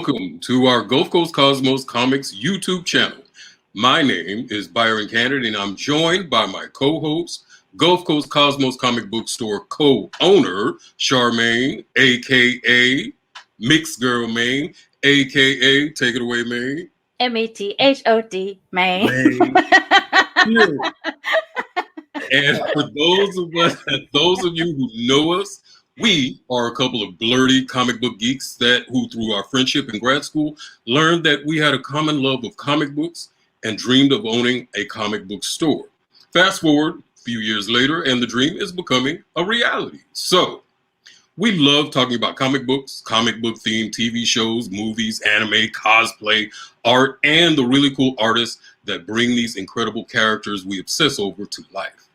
Welcome to our Gulf Coast Cosmos Comics YouTube channel. My name is Byron Canady, and I'm joined by my co-host, Gulf Coast Cosmos Comic Book Store co-owner, Sharmane, a.k.a. Mixed Girl Maine, a.k.a. Take it away, Maine. METHOD, Maine. And for those of you who know us, we are a couple of blurty comic book geeks who, through our friendship in grad school, learned that we had a common love of comic books and dreamed of owning a comic book store. Fast forward a few years later, and the dream is becoming a reality. So, we love talking about comic books, comic book themed TV shows, movies, anime, cosplay, art, and the really cool artists that bring these incredible characters we obsess over to life.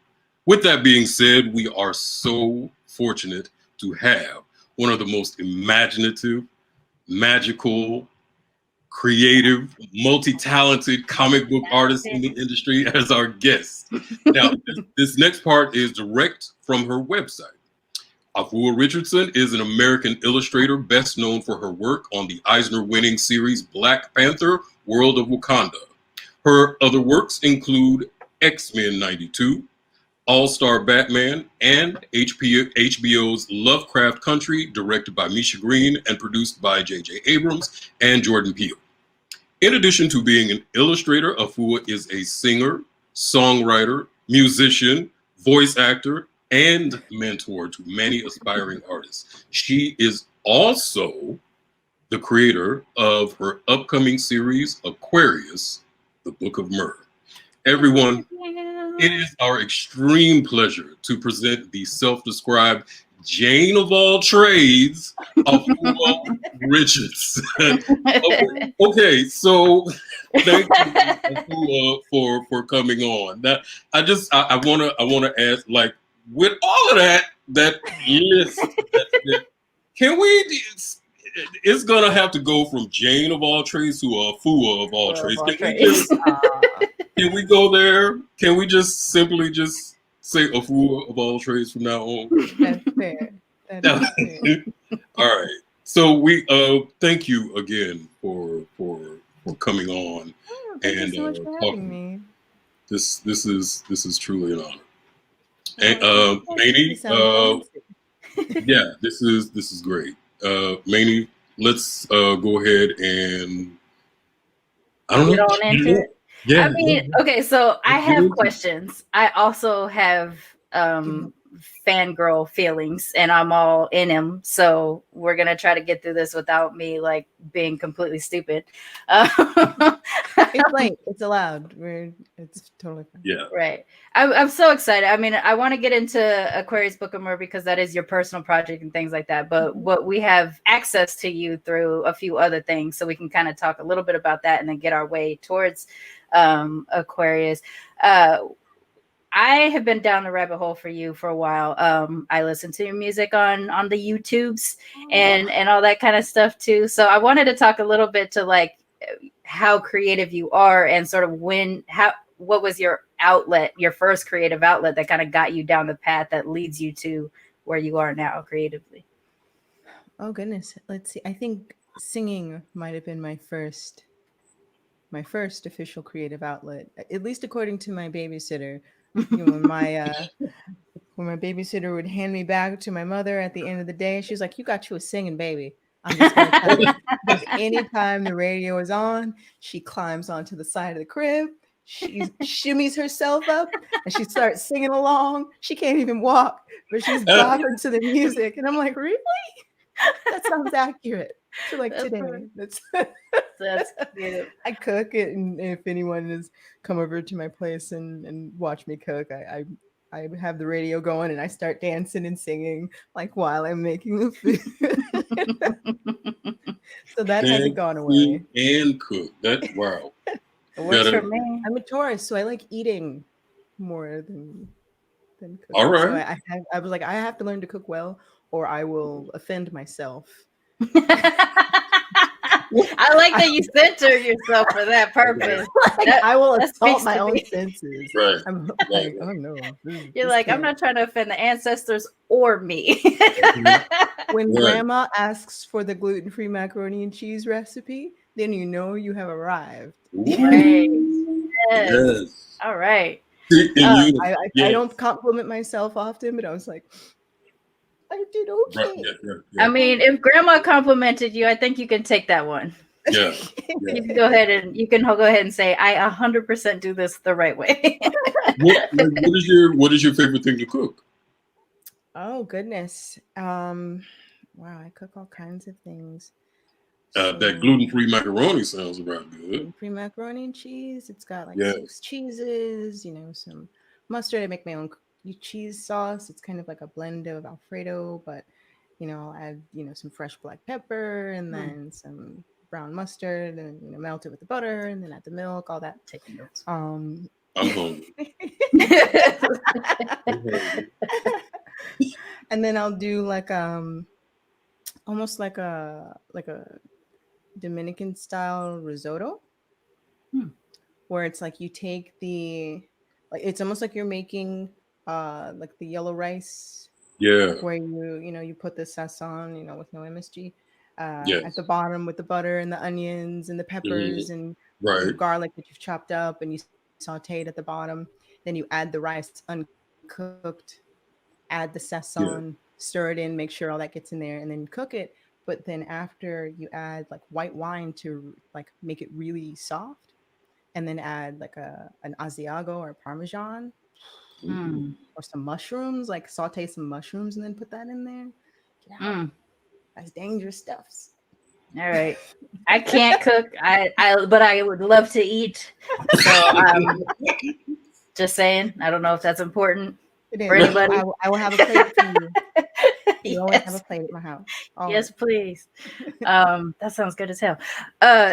With that being said, we are so fortunate to have one of the most imaginative, magical, creative, multi-talented comic book artists in the industry as our guest. Now, this next part is direct from her website. Afua Richardson is an American illustrator best known for her work on the Eisner-winning series Black Panther, World of Wakanda. Her other works include Xmen 92, All-Star Batman, and HBO's Lovecraft Country, directed by Misha Green and produced by J.J. Abrams and Jordan Peele. In addition to being an illustrator, Afua is a singer, songwriter, musician, voice actor, and mentor to many aspiring artists. She is also the creator of her upcoming series, Aquarius, the Book of Mer. Everyone, it is our extreme pleasure to present the self-described Jane-of-all-trades Afua Richardson. Okay, so thank you, Afua, for coming on. That I wanna ask, like, with all of that list, can we? It's gonna have to go from Jane of all trades to Afua of all trades. Can we go there? Can we just simply just say Afua of all trades from now on? That's fair. That is fair. All right. So we thank you again for coming on. Thank you so much for having me. This is truly an honor. And Manny, yeah, this is great. Manny, let's go ahead and get on into it. Yeah. I mean, okay, so I have questions. I also have fangirl feelings, and I'm all in them. So we're gonna try to get through this without me like being completely stupid. It's late. It's allowed. It's totally fine. Yeah. Right. I'm so excited. I mean, I want to get into Aquarius Book of Mer because that is your personal project and things like that. But what we have access to you through a few other things, so we can kind of talk a little bit about that and then get our way towards Aquarius. I have been down the rabbit hole for you for a while. I listen to your music on the YouTubes and all that kind of stuff too. So I wanted to talk a little bit to like how creative you are and sort of what was your outlet, your first creative outlet that kind of got you down the path that leads you to where you are now creatively. Oh goodness. Let's see. I think singing might have been my first official creative outlet, at least according to my babysitter. When my babysitter would hand me back to my mother at the end of the day, she's like, "You got you a singing baby." I'm just gonna tell you. Anytime the radio is on, she climbs onto the side of the crib, she shimmies herself up, and she starts singing along. She can't even walk, but she's bopping to the music, and I'm like, "Really? That sounds accurate to like today." That's cute. I cook it, and if anyone has come over to my place and watch me cook, I have the radio going and I start dancing and singing like while I'm making the food. So that hasn't gone away. And cook. That wow. It works for me. I'm a Taurus, so I like eating more than cooking. All right. So I was like, I have to learn to cook well, or I will offend myself. I like that you center yourself for that purpose. Like, That- I will that assault speaks my to own me. senses. Right. I'm Right. like, oh no. You're this like, I'm can't. not trying to offend the ancestors or me. When Right. grandma asks for the gluten-free macaroni and cheese recipe, then you know you have arrived. Right. Ooh, Yes. yes. All right. See, and you, I yes. don't compliment myself often, but I was like, I did Right, okay. I mean, if grandma complimented you, I think you can take that one. Yeah. You can go ahead and say, I 100% do this the right way. What is your favorite thing to cook? Oh goodness. Wow, I cook all kinds of things. That So, gluten-free macaroni sounds about good. gluten-free macaroni and cheese. It's got like Yes. 6 cheeses, some mustard. I make my own cheese sauce. It's kind of like a blend of Alfredo, but I'll add some fresh black pepper and then some brown mustard and melt it with the butter and then add the milk, all that. Taking notes. I'm hungry. And then I'll do like almost like a Dominican style risotto, where it's like you take it's almost like you're making like the yellow rice, Yeah. where you put the sazon, with no MSG, Yes. at the bottom with the butter and the onions and the peppers and Right. garlic that you've chopped up and you saute it at the bottom. Then you add the rice uncooked, add the sazon, stir it in, make sure all that gets in there, and then cook it. But then after you add like white wine to like make it really soft, and then add like an Asiago or Parmesan or some mushrooms, like saute some mushrooms and then put that in there. That's dangerous stuffs. All right. I can't cook. But I would love to eat. So just saying. I don't know if that's important for anybody. I will have a plate for you. You always have a plate at my house. Yes, please. That sounds good as hell.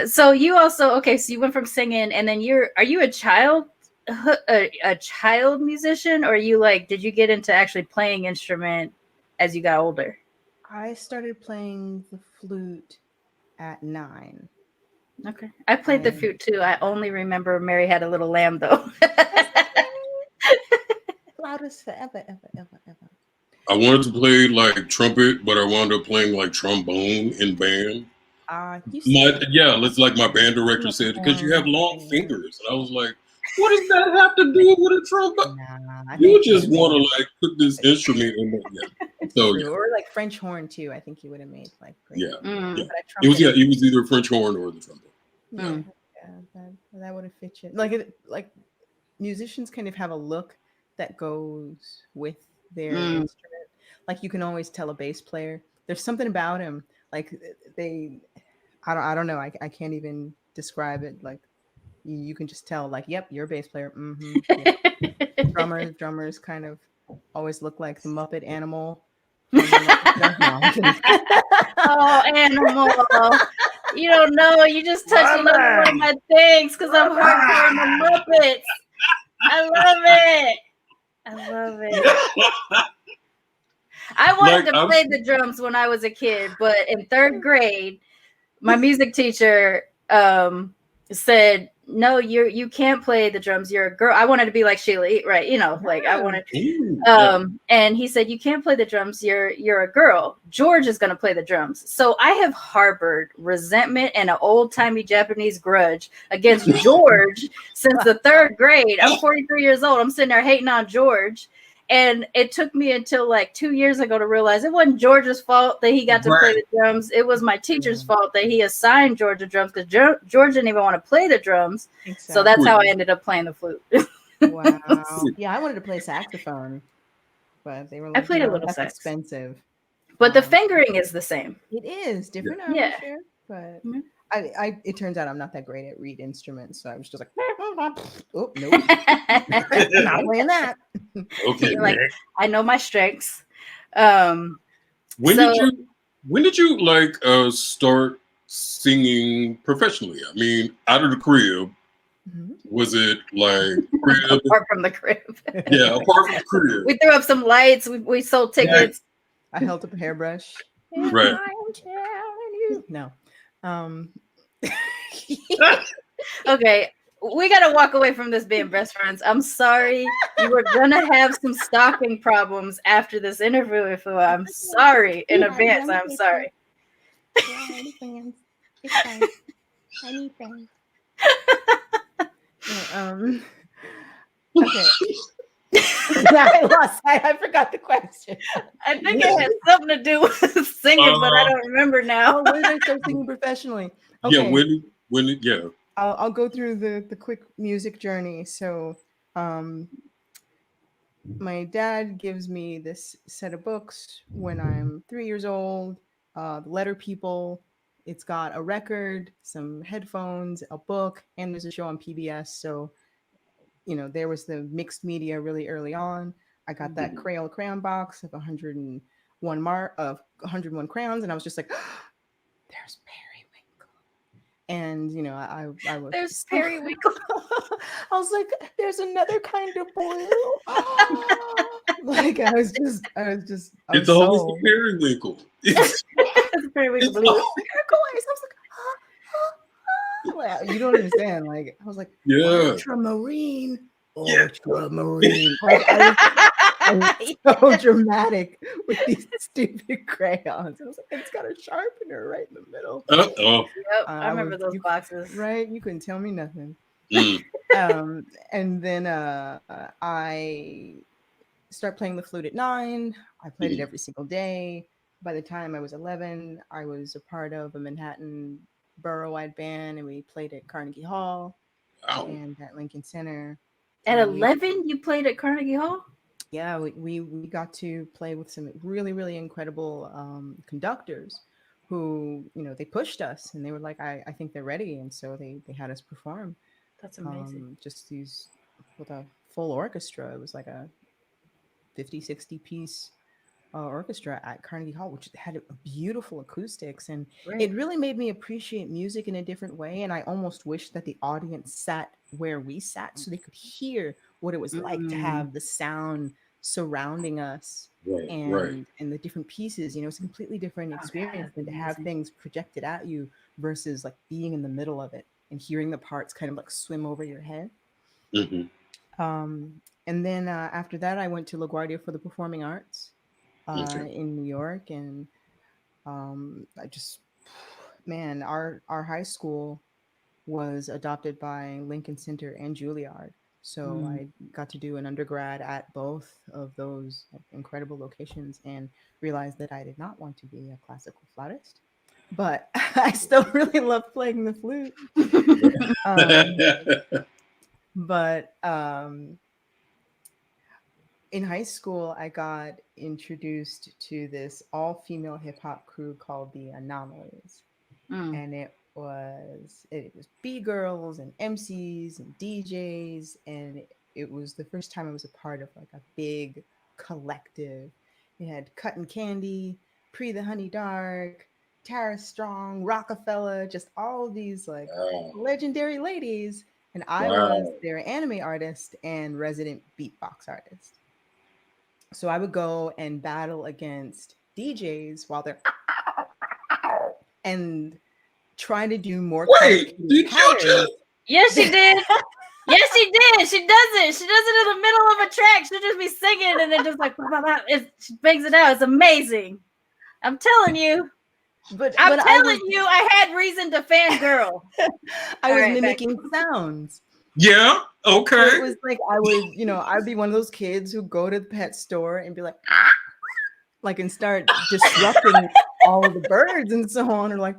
So you also so you went from singing, and then are you a child musician, or did you get into actually playing instrument as you got older? I started playing the flute at 9. Okay, I played the flute too. I only remember Mary Had a Little Lamb though. Loudest forever, ever, ever, ever. I wanted to play like trumpet, but I wound up playing like trombone in band. It's like my band director said, because you have long fingers. And I was like, what does that have to do with a trombone? You just want to like put this instrument in there. So or like French horn too. I think you would have made like great. It was either French horn or the trombone. That would have fit you. Like musicians kind of have a look that goes with their instrument. Like you can always tell a bass player. There's something about him. Like I don't know. I can't even describe it. Like you can just tell. Like, yep, you're a bass player. Drummers kind of always look like the Muppet Animal. Oh, Animal. You don't know. You just touched another one of my things because I'm hardcore in the Muppets. I love it. I wanted to play the drums when I was a kid, but in 3rd grade, my music teacher said, "No, you can't play the drums. You're a girl." I wanted to be like Sheila, right? I wanted. And he said, "You can't play the drums. You're a girl. George is going to play the drums." So I have harbored resentment and an old-timey Japanese grudge against George since the 3rd grade. I'm 43 years old. I'm sitting there hating on George. And it took me until like 2 years ago to realize it wasn't George's fault that he got to play the drums. It was my teacher's fault that he assigned George the drums because George didn't even want to play the drums. Exactly. So that's how I ended up playing the flute. Wow. Yeah, I wanted to play saxophone, but they were like, I played a little that's sax. Expensive. But the fingering is the same. It is different, sure, but it turns out I'm not that great at reed instruments, so I was just like, oh nope, not playing that. Okay, like, I know my strengths. When did you like start singing professionally? I mean, out of the crib. Was it like crib? Apart from the crib? Yeah, apart from the crib. We threw up some lights. We sold tickets. I held up a hairbrush. Right. I'm telling you. No. Um, Okay, we gotta walk away from this being best friends. I'm sorry. You were gonna have some stalking problems after this interview. If I'm sorry in advance, I'm sorry. Yeah, I need friends. It's fine. I need friends. Okay. I forgot the question. I think it had something to do with singing, but I don't remember now. Oh, when did I start singing professionally? Yeah, Okay. yeah. I'll go through the quick music journey. So, my dad gives me this set of books when I'm 3 years old. The Letter People. It's got a record, some headphones, a book, and there's a show on PBS. So, there was the mixed media really early on. I got that crayon box of 101 crayons, and I was just like, there's periwinkle. And I was There's periwinkle. I was like, there's another kind of blue. Like I was just It's always the periwinkle. It's periwinkle blue. Turquoise. I was like, you don't understand. Like I was like, ultramarine. Ultramarine. Like I was so dramatic with these stupid crayons. I was like, it's got a sharpener right in the middle. Yep, I remember those boxes. Right? You couldn't tell me nothing. And then I start playing the flute at 9. I played it every single day. By the time I was 11, I was a part of a Manhattan borough-wide band, and we played at Carnegie Hall and at Lincoln Center. At 11, you played at Carnegie Hall? Yeah, we got to play with some really, really incredible conductors who, they pushed us, and they were like, I think they're ready. And so they had us perform. That's amazing. Just these with a full orchestra. It was like a 50, 60 piece orchestra at Carnegie Hall, which had beautiful acoustics. And it really made me appreciate music in a different way. And I almost wish that the audience sat where we sat so they could hear what it was like to have the sound surrounding us and the different pieces. It's a completely different experience than to have things projected at you versus like being in the middle of it and hearing the parts kind of like swim over your head. And then after that, I went to LaGuardia for the Performing Arts in New York. And I just, man, our high school was adopted by Lincoln Center and Juilliard. So I got to do an undergrad at both of those incredible locations and realized that I did not want to be a classical flautist. But I still really love playing the flute. But in high school, I got introduced to this all-female hip-hop crew called the Anomalies. And it was B-girls and MCs and DJs. And it was the first time I was a part of like a big collective. It had Cuttin' Candy, Pre the Honey Dark, Tara Strong, Rockefeller, just all of these like legendary ladies. And I was their anime artist and resident beatbox artist. So I would go and battle against DJs while they're and try to do more. Wait, did you just? Yes, she did. Yes, she did. She does it. She does it in the middle of a track. She'll just be singing and then just like she bangs it out. It's amazing. I'm telling you. But I'm telling you, I had reason to fangirl. I was mimicking sounds. Yeah. Okay. So it was like I'd be one of those kids who go to the pet store and be like, like, and start disrupting all of the birds and so on, or like,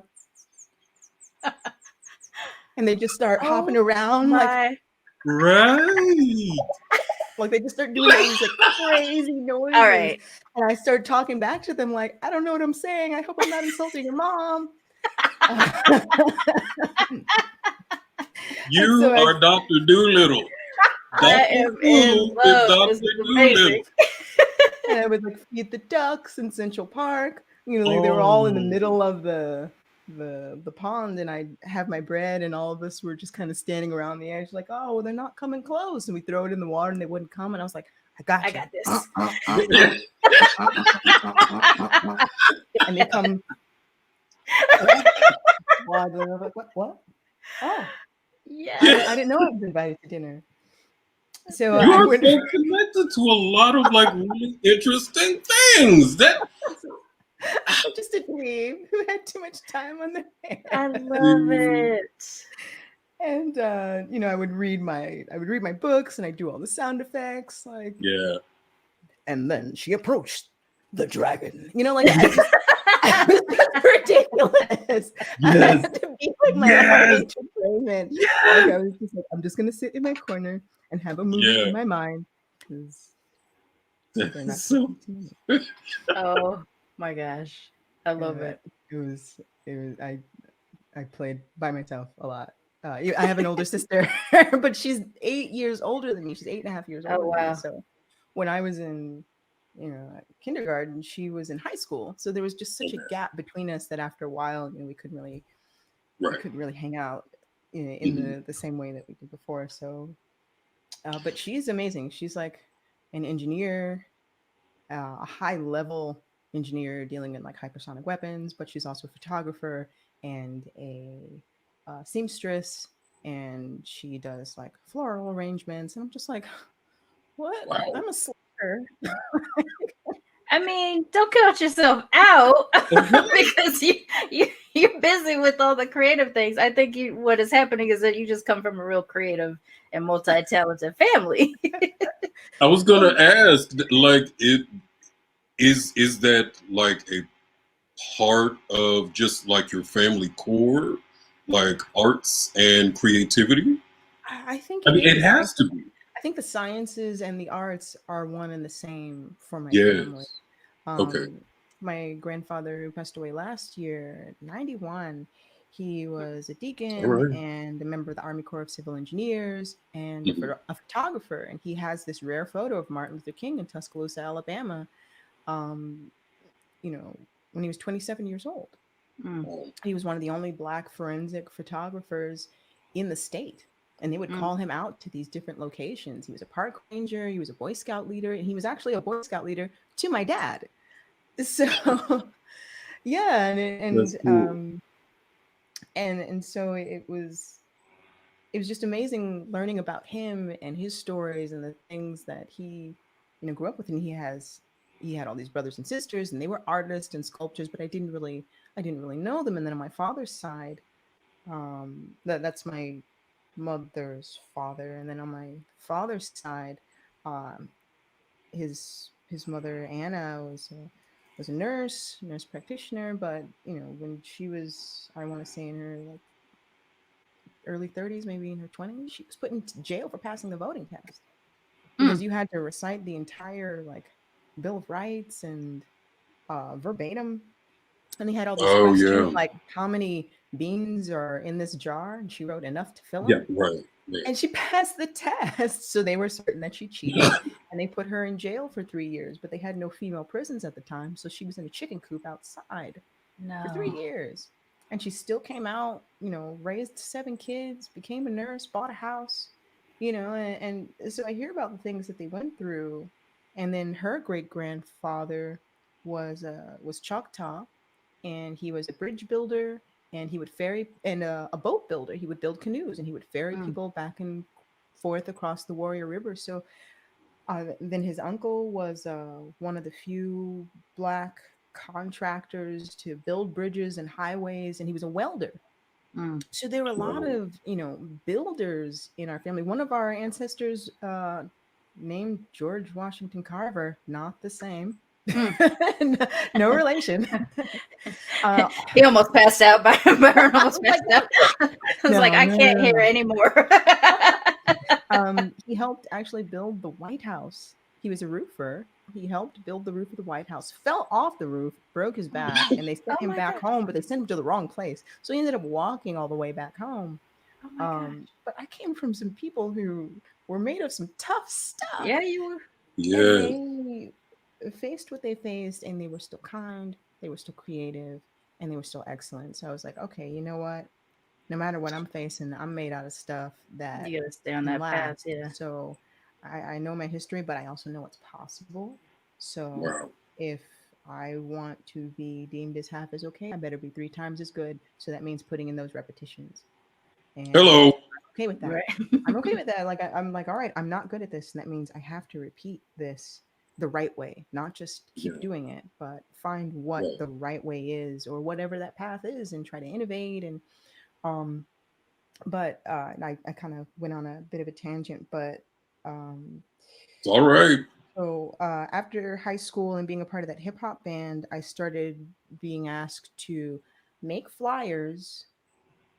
and they just start hopping around like, like they just start doing these like crazy noises. All right. And I started talking back to them like, I don't know what I'm saying. I hope I'm not insulting your mom. You are Dr. Doolittle. I am in love. This is amazing. And I would like feed the ducks in Central Park. Like they were all in the middle of the pond, and I'd have my bread, and all of us were just kind of standing around the edge, like, oh, well, they're not coming close. And we throw it in the water, and they wouldn't come. And I was like, I got this. And they come. waddling. I'm like, what? Oh, Yeah. I didn't know I was invited to dinner. So You I are would so connected to a lot of like really interesting things. That I'm just a dweeb who had too much time on their I hands. love it. And I would read my books and I do all the sound effects, like, yeah. and then she approached the dragon. Like I was just ridiculous. I Yes. had to be like my own Yes. entertainment. Like Yes. I was just like, I'm just gonna sit in my corner and have a movie Yeah. in my mind because they're not So talking to me. Oh my gosh. I love it. It was I played by myself a lot. I have an older sister, but she's 8 years older than me. She's 8.5 years Oh older than me. wow. So when I was in, kindergarten, she was in high school. So there was just such a gap between us that after a while, we right. couldn't really hang out in Mhm. the same way that we did before. So, but she's amazing. She's like an engineer, a high level engineer dealing in like hypersonic weapons, but she's also a photographer and a seamstress, and she does like floral arrangements. And I'm just like, what? Wow. I'm a slacker. I mean, don't count yourself out because you're busy with all the creative things. I think what is happening is that you just come from a real creative and multi-talented family. I was gonna ask, like, is that like a part of just like your family core, like arts and creativity? I think I it mean, it is. has to be. I think the sciences and the arts are one and the same for my family. Yes. Okay. My grandfather, who passed away last year at 91, he was a All deacon right. and a member of the Army Corps of Civil Engineers and Mhm. a photographer. And he has this rare photo of Martin Luther King in Tuscaloosa, Alabama, um, when he was 27 years old. Mm, He was one of the only Black forensic photographers in the state. And they would mm. call him out to these different locations. He was a park ranger, he was a Boy Scout leader, and he was actually a Boy Scout leader to my dad. So yeah, That's cool. and so it was just amazing learning about him and his stories and the things that he grew up with. And he had all these brothers and sisters, and they were artists and sculptors, but I didn't really know them. And then on my father's side, that's my mother's father, and then on my father's side, um his mother Anna was a nurse practitioner, but when she was, I want to say, in her like early 30s, maybe in her 20s, she was put into jail for passing the voting test because Mm. you had to recite the entire like Bill of Rights and verbatim. And they had all these Oh questions yeah. like, how many beans are in this jar? And she wrote enough to fill Yeah. them. Right. Yeah. And she passed the test. So they were certain that she cheated, and they put her in jail for 3 years, but they had no female prisons at the time. So she was in a chicken coop outside for No. 3 years. And she still came out, raised 7 kids, became a nurse, bought a house, and so I hear about the things that they went through. And then her great grandfather was Choctaw, and he was a bridge builder, and he would ferry, and a boat builder. He would build canoes, and he would ferry Mm. people back and forth across the Warrior River. So then his uncle was one of the few Black contractors to build bridges and highways, and he was a welder. Mm. So there were a lot Wow. of builders in our family. One of our ancestors, named George Washington Carver, not the same. Mm. No relation. uh, He almost passed out. Byron almost like, passed out. I was like, no, I no, can't no, hear no. anymore. He helped actually build the White House. He was a roofer. He helped build the roof of the White House, fell off the roof, broke his back, and they sent Oh him my back god. home, but they sent him to the wrong place. So he ended up walking all the way back home. Oh my gosh. But I came from some people who were made of some tough stuff, Yeah, you were. and Yes. they faced what they faced, and they were still kind, they were still creative, and they were still excellent. So I was like, okay, you know what? No matter what I'm facing, I'm made out of stuff that You gotta stay on can that path. last. Yeah. So I know my history, but I also know it's possible. So Wow. if I want to be deemed as half as okay, I better be 3 times as good. So that means putting in those repetitions. And Hello. I'm okay with that. Right. I'm okay with that. Like I'm like, all right, I'm not good at this, and that means I have to repeat this the right way, not just keep Yeah. doing it, but find what Right. the right way is, or whatever that path is, and try to innovate. And um, but I kind of went on a bit of a tangent, but um, It's all right. so after high school and being a part of that hip hop band, I started being asked to make flyers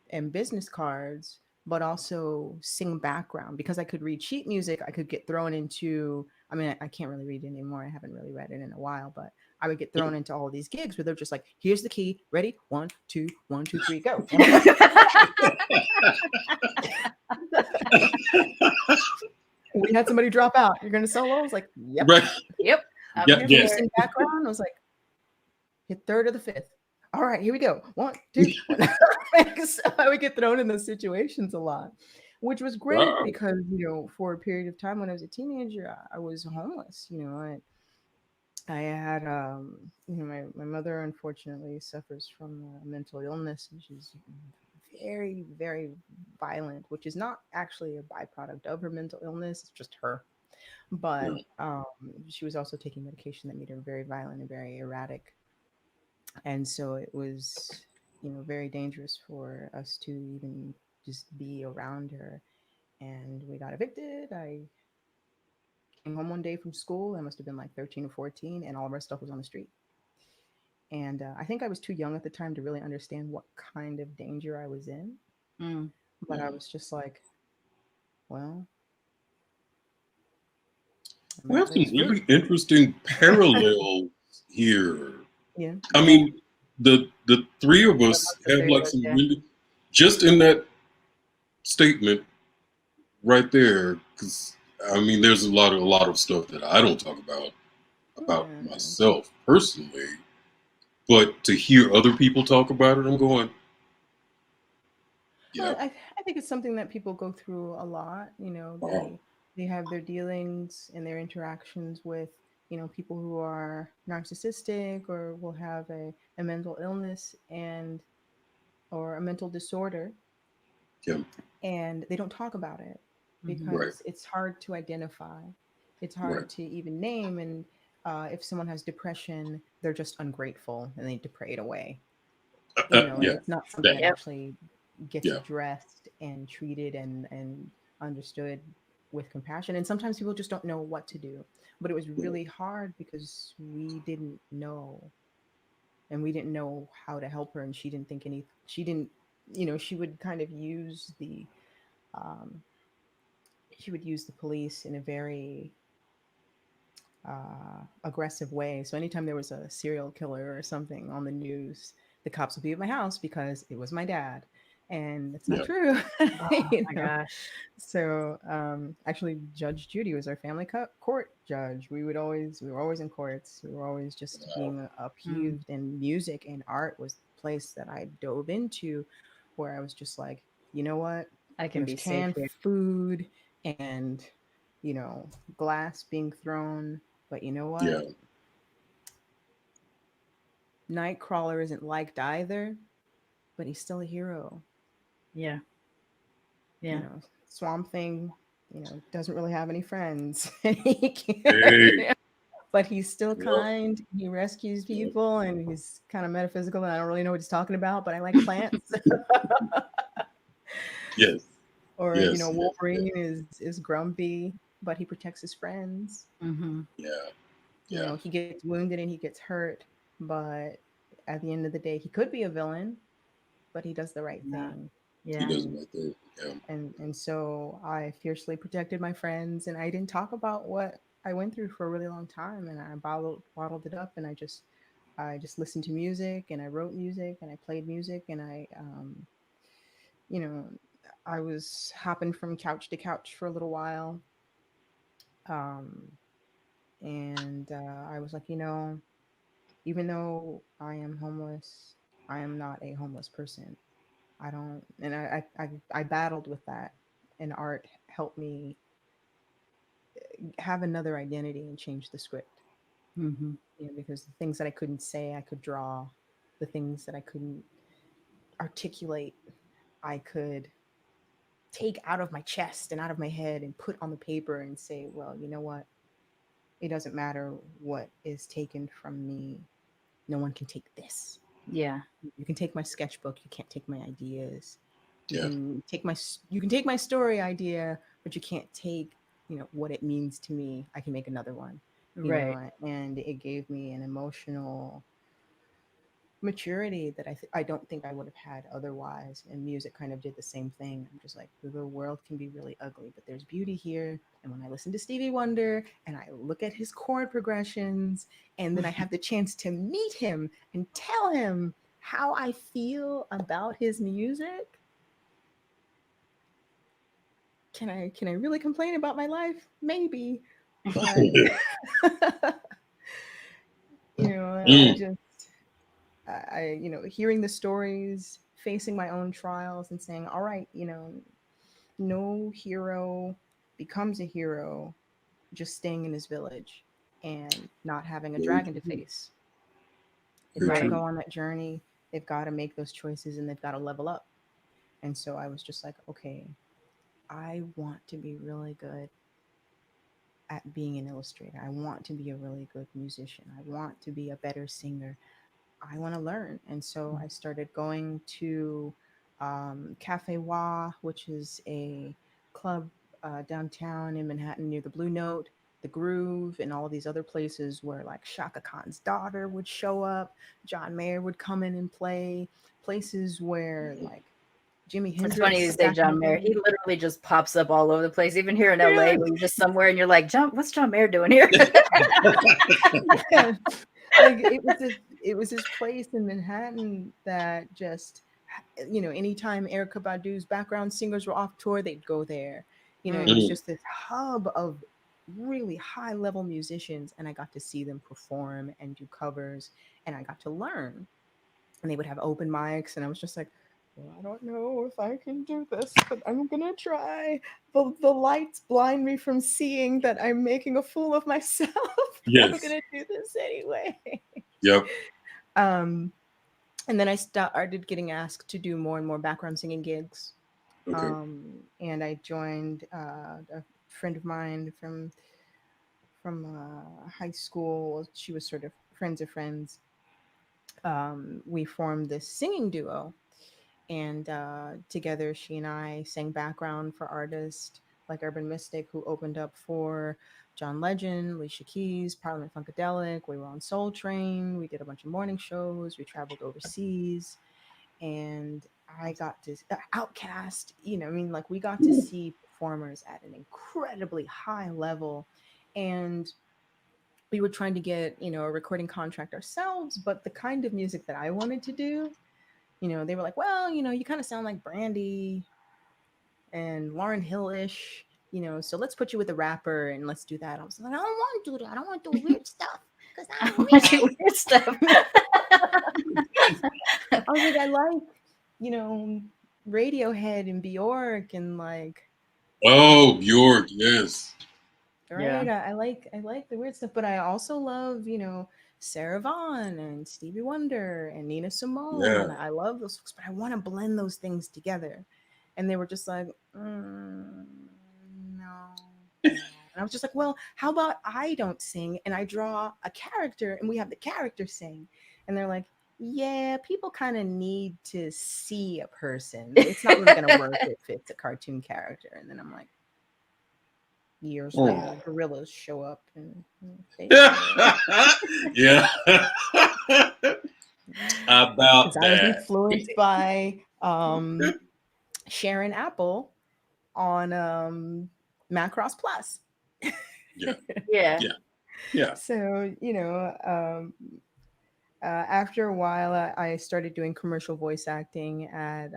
and business cards, but also sing background because I could read sheet music. I could get thrown into, I mean, I can't really read it anymore. I haven't really read it in a while, but I would get thrown into all these gigs where they're just like, here's the key, ready, 1, 2, 1, 2, 3, go. We had somebody drop out. You're gonna solo? I was like, yep. Right. Yep. I'm Yeah. here Can Yeah. you for sing it. background? I was like, hit third or the fifth. All right, here we go. 1, 2, 1. So I would get thrown in those situations a lot, which was great Wow. because, for a period of time when I was a teenager, I was homeless. I had, my mother unfortunately suffers from mental illness, and she's very, very violent, which is not actually a byproduct of her mental illness. It's just her. But Yeah. she was also taking medication that made her very violent and very erratic. And so it was, very dangerous for us to even just be around her. And we got evicted. I came home one day from school. I must have been like 13 or 14, and all of our stuff was on the street. And I think I was too young at the time to really understand what kind of danger I was in. Mm. But I was just like, well, I We might have let some us free. really interesting parallels here. Yeah. I mean, the three of I us love the have three of like us, some yeah. really just in that statement right there. Because I mean, there's a lot of stuff that I don't talk about Yeah. myself personally, but to hear other people talk about it, I'm going, yeah, Well, I think it's something that people go through a lot. wow, They have their dealings and their interactions with, people who are narcissistic or will have a mental illness and or a mental disorder, yeah, and they don't talk about it Mhm. right, because it's hard to identify. It's right, hard to even name. And if someone has depression, they're just ungrateful and they need to pray it away. And yeah, it's not something that, that Yep. actually gets yeah, addressed and treated and understood with compassion. And sometimes people just don't know what to do. But it was right, really hard because we didn't know, and we didn't know how to help her, and she didn't, she would kind of use um, the police in a very aggressive way. So anytime there was a serial killer or something on the news, the cops would be at my house because it was my dad, and that's not yeah, true. Oh you my know. gosh. So actually, Judge Judy was our family court judge. We were always in courts. We were always just wow, being Mm. upheaved, and music and art was the place that I dove into, where I was just like, you know what? I can There's be safe canned here. food and glass being thrown, but you know yeah, what? Nightcrawler isn't liked either, but he's still a hero. Yeah. You Yeah. know, Swamp Thing, doesn't really have any friends. He hey, can't- but he's still yeah, kind. He rescues yeah, people, and he's kind of metaphysical, and I don't really know what he's talking about, but I like plants. yes, Or, yes, yes, yes, Wolverine is grumpy, but he protects his friends. Mm-hmm. yeah, yeah, He gets wounded and he gets hurt, but at the end of the day, he could be a villain, but he does the right Yeah. thing. he Yeah. does it And right there, yeah, and so I fiercely protected my friends, and I didn't talk about what I went through for a really long time, and I bottled it up, and I just listened to music, and I wrote music, and I played music, and you know I was hopping from couch to couch for a little while. Um, and I was like, even though I am homeless, I am not a homeless person. I don't, and I battled with that, and art helped me have another identity and change the script. Mm-hmm. because the things that I couldn't say, I could draw. The things that I couldn't articulate, I could take out of my chest and out of my head and put on the paper and say, well, you know what? It doesn't matter what is taken from me. No one can take this. Yeah. You can take my sketchbook. You can't take my ideas. You Yeah. can take my story idea, but you can't take, what it means to me. I can make another one, Right. and it gave me an emotional maturity that I don't think I would have had otherwise. And music kind of did the same thing. I'm just like, the world can be really ugly, but there's beauty here. And when I listen to Stevie Wonder and I look at his chord progressions, and then I have the chance to meet him and tell him how I feel about his music, can I really complain about my life? Maybe, but I hearing the stories, facing my own trials, and saying, all right, no hero becomes a hero just staying in his village and not having a dragon to face. They've got to go on that journey. They've got to make those choices, and they've got to level up. And so I was just like, okay, I want to be really good at being an illustrator. I want to be a really good musician. I want to be a better singer. I want to learn. And so I started going to Cafe Wa, which is a club downtown in Manhattan near the Blue Note, the Groove, and all these other places where like Shaka Khan's daughter would show up, John Mayer would come in and play, places where like Jimi Hendrix. It's funny you say John Mayer. He literally just pops up all over the place, even here in LA, Really? where you're just somewhere and you're like, what's John Mayer doing here? Yeah. Like it was this place in Manhattan that just, anytime Erykah Badu's background singers were off tour, they'd go there. It was just this hub of really high level musicians, and I got to see them perform and do covers, and I got to learn. And they would have open mics, and I was just like, well, I don't know if I can do this, but I'm gonna try. The lights blind me from seeing that I'm making a fool of myself. Yes. I'm gonna do this anyway. Yep. And then I started getting asked to do more and more background singing gigs. Okay. And I joined a friend of mine from high school. She was sort of friends of friends. We formed this singing duo. And together, she and I sang background for artists like Urban Mystic, who opened up for John Legend, Alicia Keys, Parliament Funkadelic. We were on Soul Train. We did a bunch of morning shows. We traveled overseas. And I got to Outcast, we got to see performers at an incredibly high level. And we were trying to get, a recording contract ourselves. But the kind of music that I wanted to do, they were like, well, you kind of sound like Brandy and Lauryn Hill-ish, so let's put you with a rapper and let's do that. I was like, I don't want to do that. I don't want to do weird stuff because I don't want to do weird stuff. I was like, I like, Radiohead and Bjork and like. Oh, Bjork, yes. Right. Yeah. I like the weird stuff, but I also love, Sarah Vaughan and Stevie Wonder and Nina Simone. Yeah. I love those folks, but I want to blend those things together. And they were just like, no. And I was just like, well, how about I don't sing and I draw a character and we have the character sing? And they're like, yeah, people kind of need to see a person. It's not really going to work if it's a cartoon character. And then I'm like, years later, gorillas show up and yeah. About that. I was influenced by Sharon Apple on Macross Plus. Yeah. So, after a while, I started doing commercial voice acting at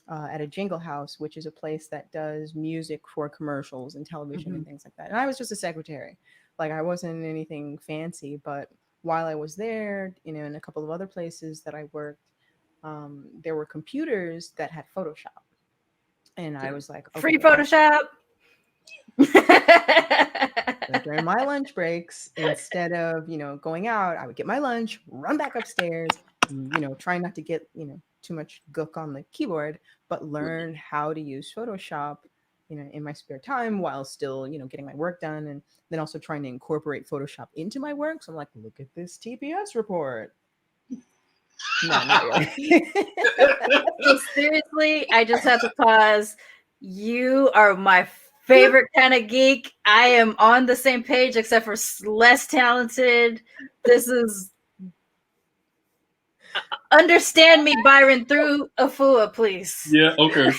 a Jingle House, which is a place that does music for commercials and television and things like that. And I was just a secretary. Like, I wasn't anything fancy, but while I was there, in a couple of other places that I worked, there were computers that had Photoshop. And I was like, okay, free Photoshop. Like, during my lunch breaks, instead of, going out, I would get my lunch, run back upstairs, and, try not to get, too much gook on the keyboard, but learn how to use Photoshop, in my spare time while still, getting my work done. And then also trying to incorporate Photoshop into my work. So I'm like, look at this TPS report. No, not really. So seriously, I just have to pause. You are my favorite kind of geek. I am on the same page, except for less talented. This is understand me, Byron, through Afua, please. Yeah. Okay.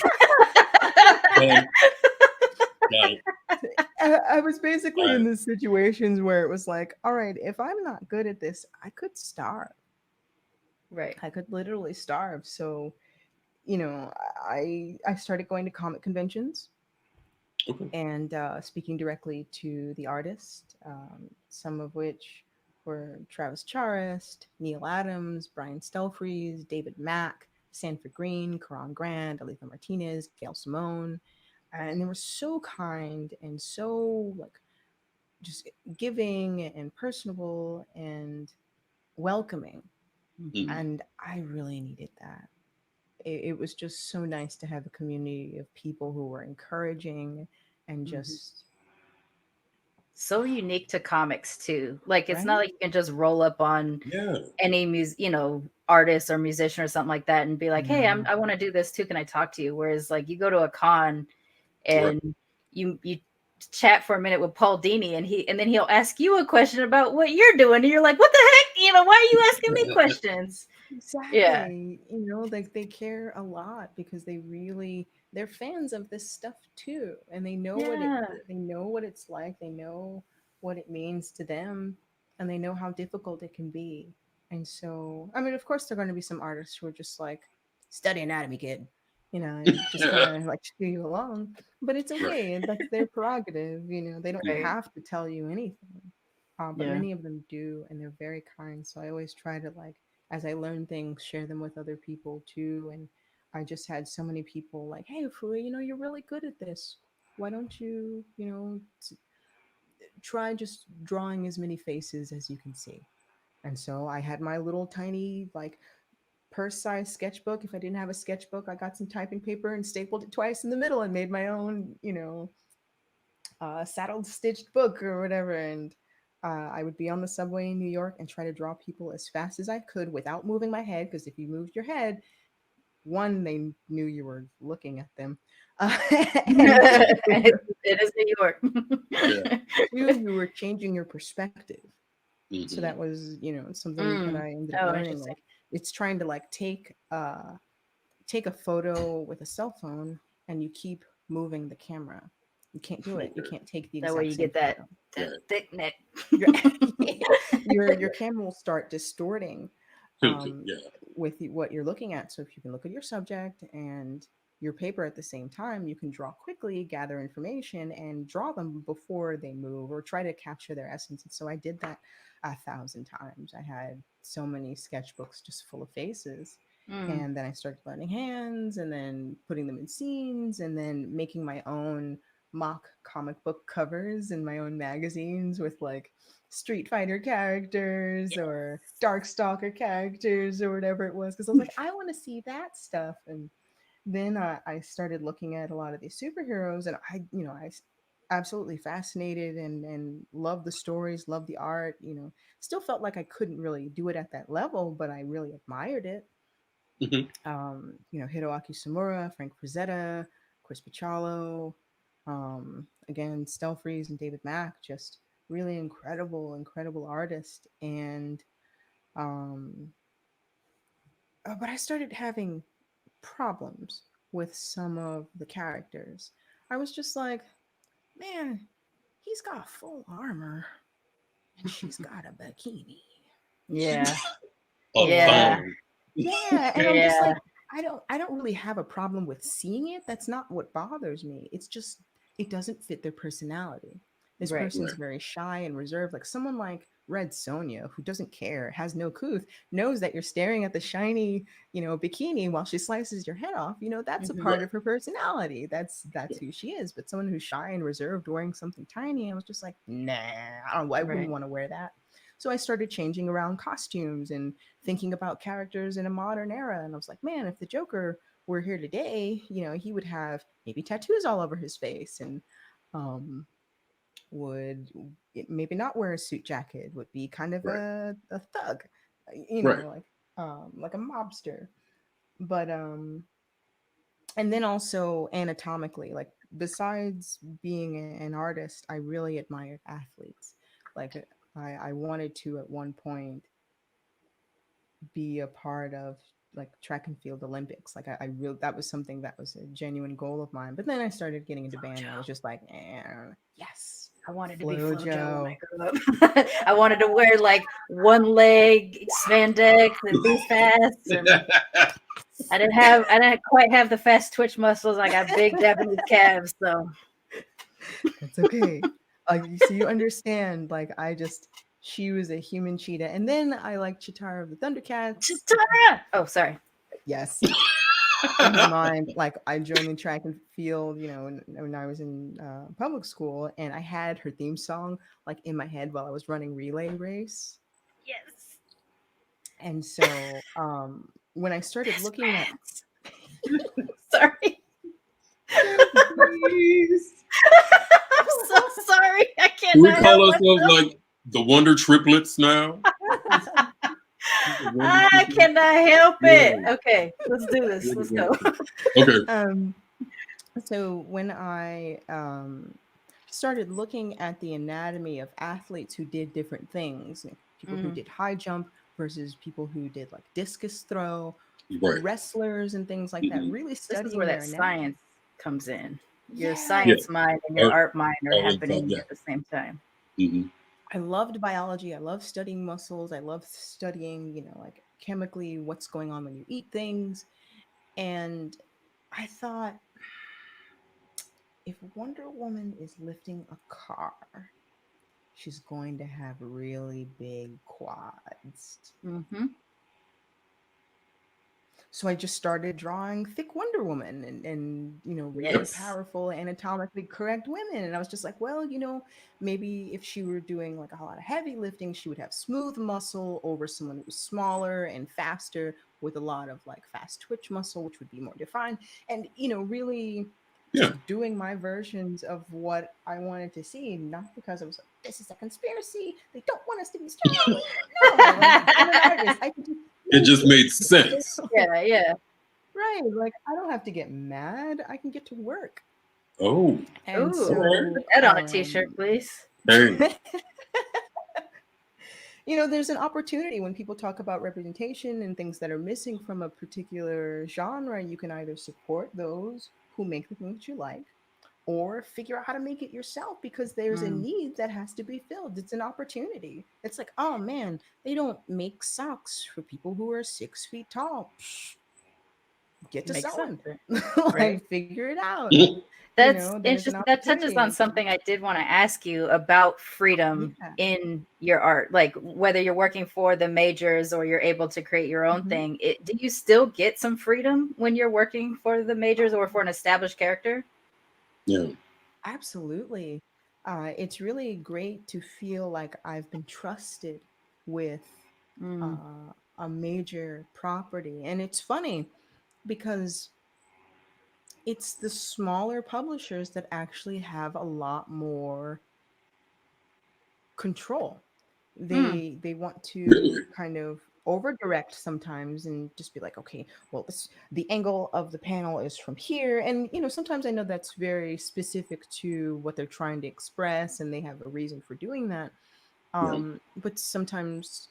I was basically in the situations where it was like, all right, if I'm not good at this, I could starve. Right. I could literally starve. So, I started going to comic conventions. Okay. And speaking directly to the artist, some of which were Travis Charest, Neil Adams, Brian Stelfreeze, David Mack, Sanford Green, Karan Grant, Aletha Martinez, Gail Simone. And they were so kind and so just giving and personable and welcoming. Mm-hmm. And I really needed that. It was just so nice to have a community of people who were encouraging and just so unique to comics too. Like it's not right? like you can just roll up on any artist or musician or something like that and be like, hey, I want to do this too. Can I talk to you? Whereas like you go to a con and you chat for a minute with Paul Dini and then he'll ask you a question about what you're doing and you're like, what the heck? Why are you asking me questions? Exactly. Yeah. Like they care a lot because they're fans of this stuff too, and they know what it's like. They know what it means to them, and they know how difficult it can be. And so, I mean, of course, there are going to be some artists who are just like, study anatomy, kid, and just kind of like cheer you along. But it's okay, and that's their prerogative. They don't have to tell you anything. But many of them do, and they're very kind. So I always try to as I learn things, share them with other people too. And I just had so many people like, "Hey, Fui, you're really good at this. Why don't you, try just drawing as many faces as you can see?" And so I had my little tiny purse-sized sketchbook. If I didn't have a sketchbook, I got some typing paper and stapled it twice in the middle and made my own, saddled stitched book or whatever. And I would be on the subway in New York and try to draw people as fast as I could without moving my head, because if you moved your head, one, they knew you were looking at them, and it is New York. two, you were changing your perspective. Mm-hmm. So that was something that I ended up learning. Like it's trying to take a photo with a cell phone and you keep moving the camera. You can't do it. You can't take the exact that way you same get that photo. thick neck. your camera will start distorting with what you're looking at. So if you can look at your subject and your paper at the same time, you can draw quickly, gather information, and draw them before they move or try to capture their essence. And so I did that 1,000 times. I had so many sketchbooks just full of faces. And then I started learning hands and then putting them in scenes and then making my own mock comic book covers in my own magazines with Street Fighter characters or Darkstalker characters or whatever it was. Because I was like, I want to see that stuff. And then I started looking at a lot of these superheroes and I absolutely fascinated and loved the stories, loved the art, still felt like I couldn't really do it at that level, but I really admired it. Hiroaki Samura, Frank Frazetta, Chris Picciolo, again, Stelfreeze and David Mack, just really incredible artist. And but I started having problems with some of the characters. I was just like, man, he's got full armor and she's got a bikini. Yeah. Yeah. And I'm just like, I don't really have a problem with seeing it. That's not what bothers me. It's just it doesn't fit their personality. This Right. person's very shy and reserved. Like someone like Red Sonja, who doesn't care, has no couth, knows that you're staring at the shiny, bikini while she slices your head off. That's a Mhm. part of her personality. That's who she is. But someone who's shy and reserved wearing something tiny, I was just like, nah, I Right. wouldn't want to wear that. So I started changing around costumes and thinking about characters in a modern era. And I was like, man, if the Joker were here today, he would have maybe tattoos all over his face and would maybe not wear a suit jacket, would be kind of Right. a thug, Right. like a mobster. But and then also anatomically, like besides being an artist, I really admired athletes. Like I wanted to at one point be a part of like track and field Olympics. Like I really, that was something that was a genuine goal of mine. But then I started getting into band and I was just like, yes, I wanted to be Flojo when Flojo. I grew up. I wanted to wear like one leg spandex and be fast. And I didn't quite have the fast twitch muscles. I got big Japanese calves, so That's okay. So you understand, like she was a human cheetah. And then I like Chitara of the Thundercats. Chitara! Oh, sorry. Yes. In my mind, like I joined the track and field, when I was in public school, and I had her theme song like in my head while I was running relay race. Yes. And so when I started looking at sorry. Please. I'm so sorry. I Do we cannot call help ourselves myself. like the Wonder Triplets now? I cannot help it. Okay, let's do this. Let's go. Okay. So when I started looking at the anatomy of athletes who did different things, people who did high jump versus people who did like discus throw, Right. wrestlers and things like that, really This studying is where their that anatomy. science comes in. Your Yeah. science mind and your art mind are Art, happening yeah. at the same time. Mm-hmm. I loved biology. I love studying muscles. I love studying, like chemically what's going on when you eat things. And I thought, if Wonder Woman is lifting a car, she's going to have really big quads. Mm-hmm. So I just started drawing thick Wonder Woman and really Yes. powerful, anatomically correct women. And I was just like, well, maybe if she were doing like a lot of heavy lifting, she would have smooth muscle over someone who was smaller and faster with a lot of like fast twitch muscle, which would be more defined. And, really just doing my versions of what I wanted to see, not because I was like, this is a conspiracy. They don't want us to be strong. No, like, I'm an artist. I can just It just made sense. Yeah. Right. Like I don't have to get mad. I can get to work. Oh. And Ooh, so put that on a t-shirt, please. Hey. There's an opportunity when people talk about representation and things that are missing from a particular genre. You can either support those who make the things you like or figure out how to make it yourself because there's a need that has to be filled. It's an opportunity. It's like, oh man, they don't make socks for people who are 6 feet tall. Get to Makes sewing. sense. Like Right. figure it out. That's There's an interesting. That touches on opportunity. something I did want to ask you about freedom Yeah. in your art, like whether you're working for the majors or you're able to create your own thing. Do you still get some freedom when you're working for the majors or for an established character? Yeah. Absolutely. It's really great to feel like I've been trusted with a major property. And it's funny because it's the smaller publishers that actually have a lot more control. They want to kind of over direct sometimes and just be like, okay, well, the angle of the panel is from here. And sometimes I know that's very specific to what they're trying to express and they have a reason for doing that. But sometimes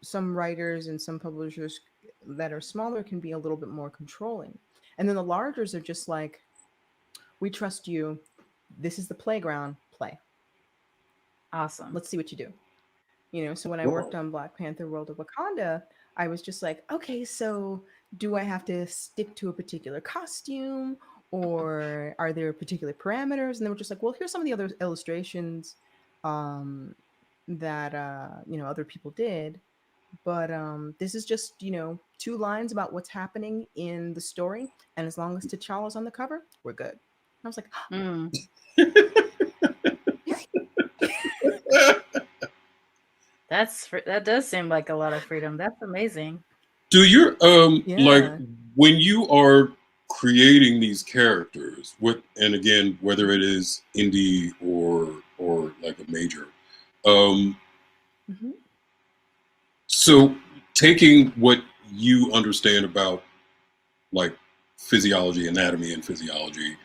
some writers and some publishers that are smaller can be a little bit more controlling. And then the largers are just like, we trust you. This is the playground. Play. Awesome. Let's see what you do. So when I worked on Black Panther World of Wakanda, I was just like, okay, so do I have to stick to a particular costume or are there particular parameters? And they were just like, well, here's some of the other illustrations that other people did, but this is just 2 lines about what's happening in the story, and as long as T'Challa's on the cover, we're good. And I was like, Mm. That does seem like a lot of freedom. That's amazing. Do your like yeah. when you are creating these characters, and again, whether it is indie or like a major, um, Mhm. so taking what you understand about like physiology, anatomy, and physiology,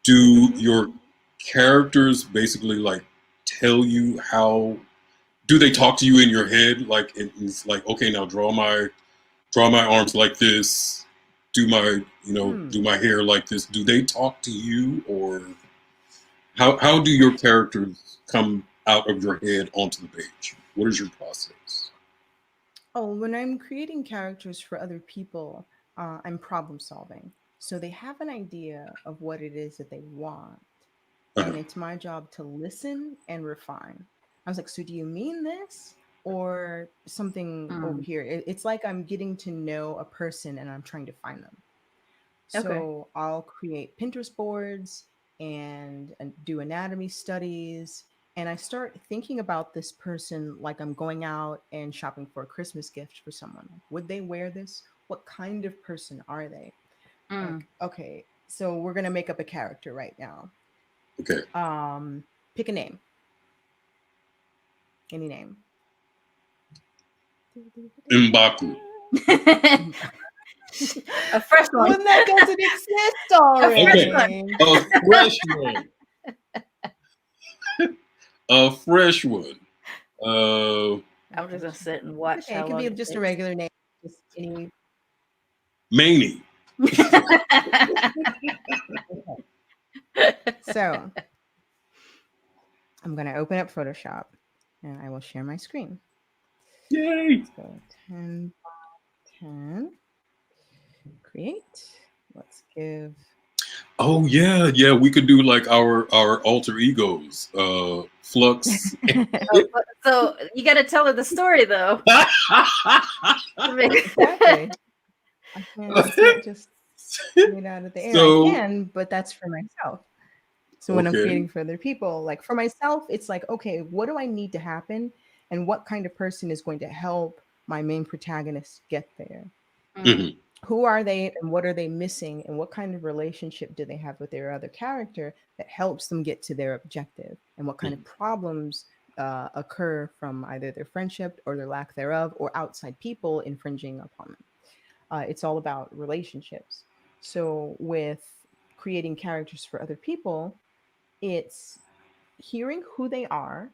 do Mhm. your characters basically like tell you how? Do they talk to you in your head? Like it's like, okay, now draw my arms like this, do my do my hair like this. Do they talk to you, or how do your characters come out of your head onto the page? What is your process? Oh, when I'm creating characters for other people, I'm problem solving. So they have an idea of what it is that they want, Uh-huh. and it's my job to listen and refine. I was like, so do you mean this or something over Mm. here? It's like I'm getting to know a person and I'm trying to find them. Okay. So I'll create Pinterest boards and do anatomy studies. And I start thinking about this person like I'm going out and shopping for a Christmas gift for someone. Would they wear this? What kind of person are they? Mm. Like, okay, so we're gonna make up a character right now. Okay. Pick a name. Any name. M'Baku. A fresh one. Well, that doesn't exist A fresh Okay. already. one. A fresh one. A fresh one. I'm just gonna sit and watch Okay, it how could long be it just a takes. regular name. Just any. Maney. So I'm gonna open up Photoshop and I will share my screen. Yay. So 10 by 10. Create. Let's give. Oh yeah. We could do like our alter egos. Flux. Oh, so you got to tell her the story though. Exactly. I can't just get it out of the air. I So can, but that's for myself. So when I'm okay. creating for other people, like for myself, it's like, okay, what do I need to happen? And what kind of person is going to help my main protagonist get there? Mhm. Who are they and what are they missing? And what kind of relationship do they have with their other character that helps them get to their objective? And what kind of problems occur from either their friendship or their lack thereof or outside people infringing upon them? It's all about relationships. So with creating characters for other people, it's hearing who they are,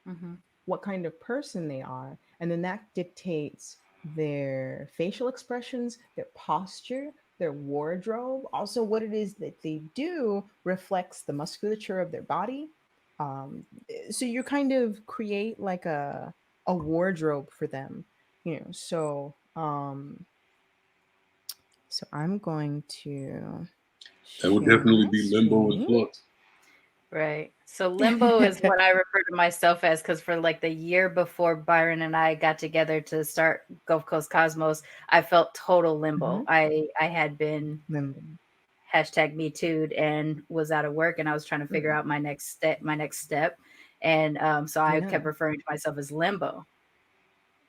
Mm-hmm. what kind of person they are, and then that dictates their facial expressions, their posture, their wardrobe. Also, what it is that they do reflects the musculature of their body. So you kind of create like a wardrobe for them, So I'm going to That would share definitely my be Limbo and screen. Flux. Right. So limbo is what I refer to myself as, because for like the year before Byron and I got together to start Gulf Coast Cosmos, I felt total limbo. Mhm. I had been Limbo. hashtag me too'd and was out of work, and I was trying to figure out my next step. And so I kept Yeah. referring to myself as limbo.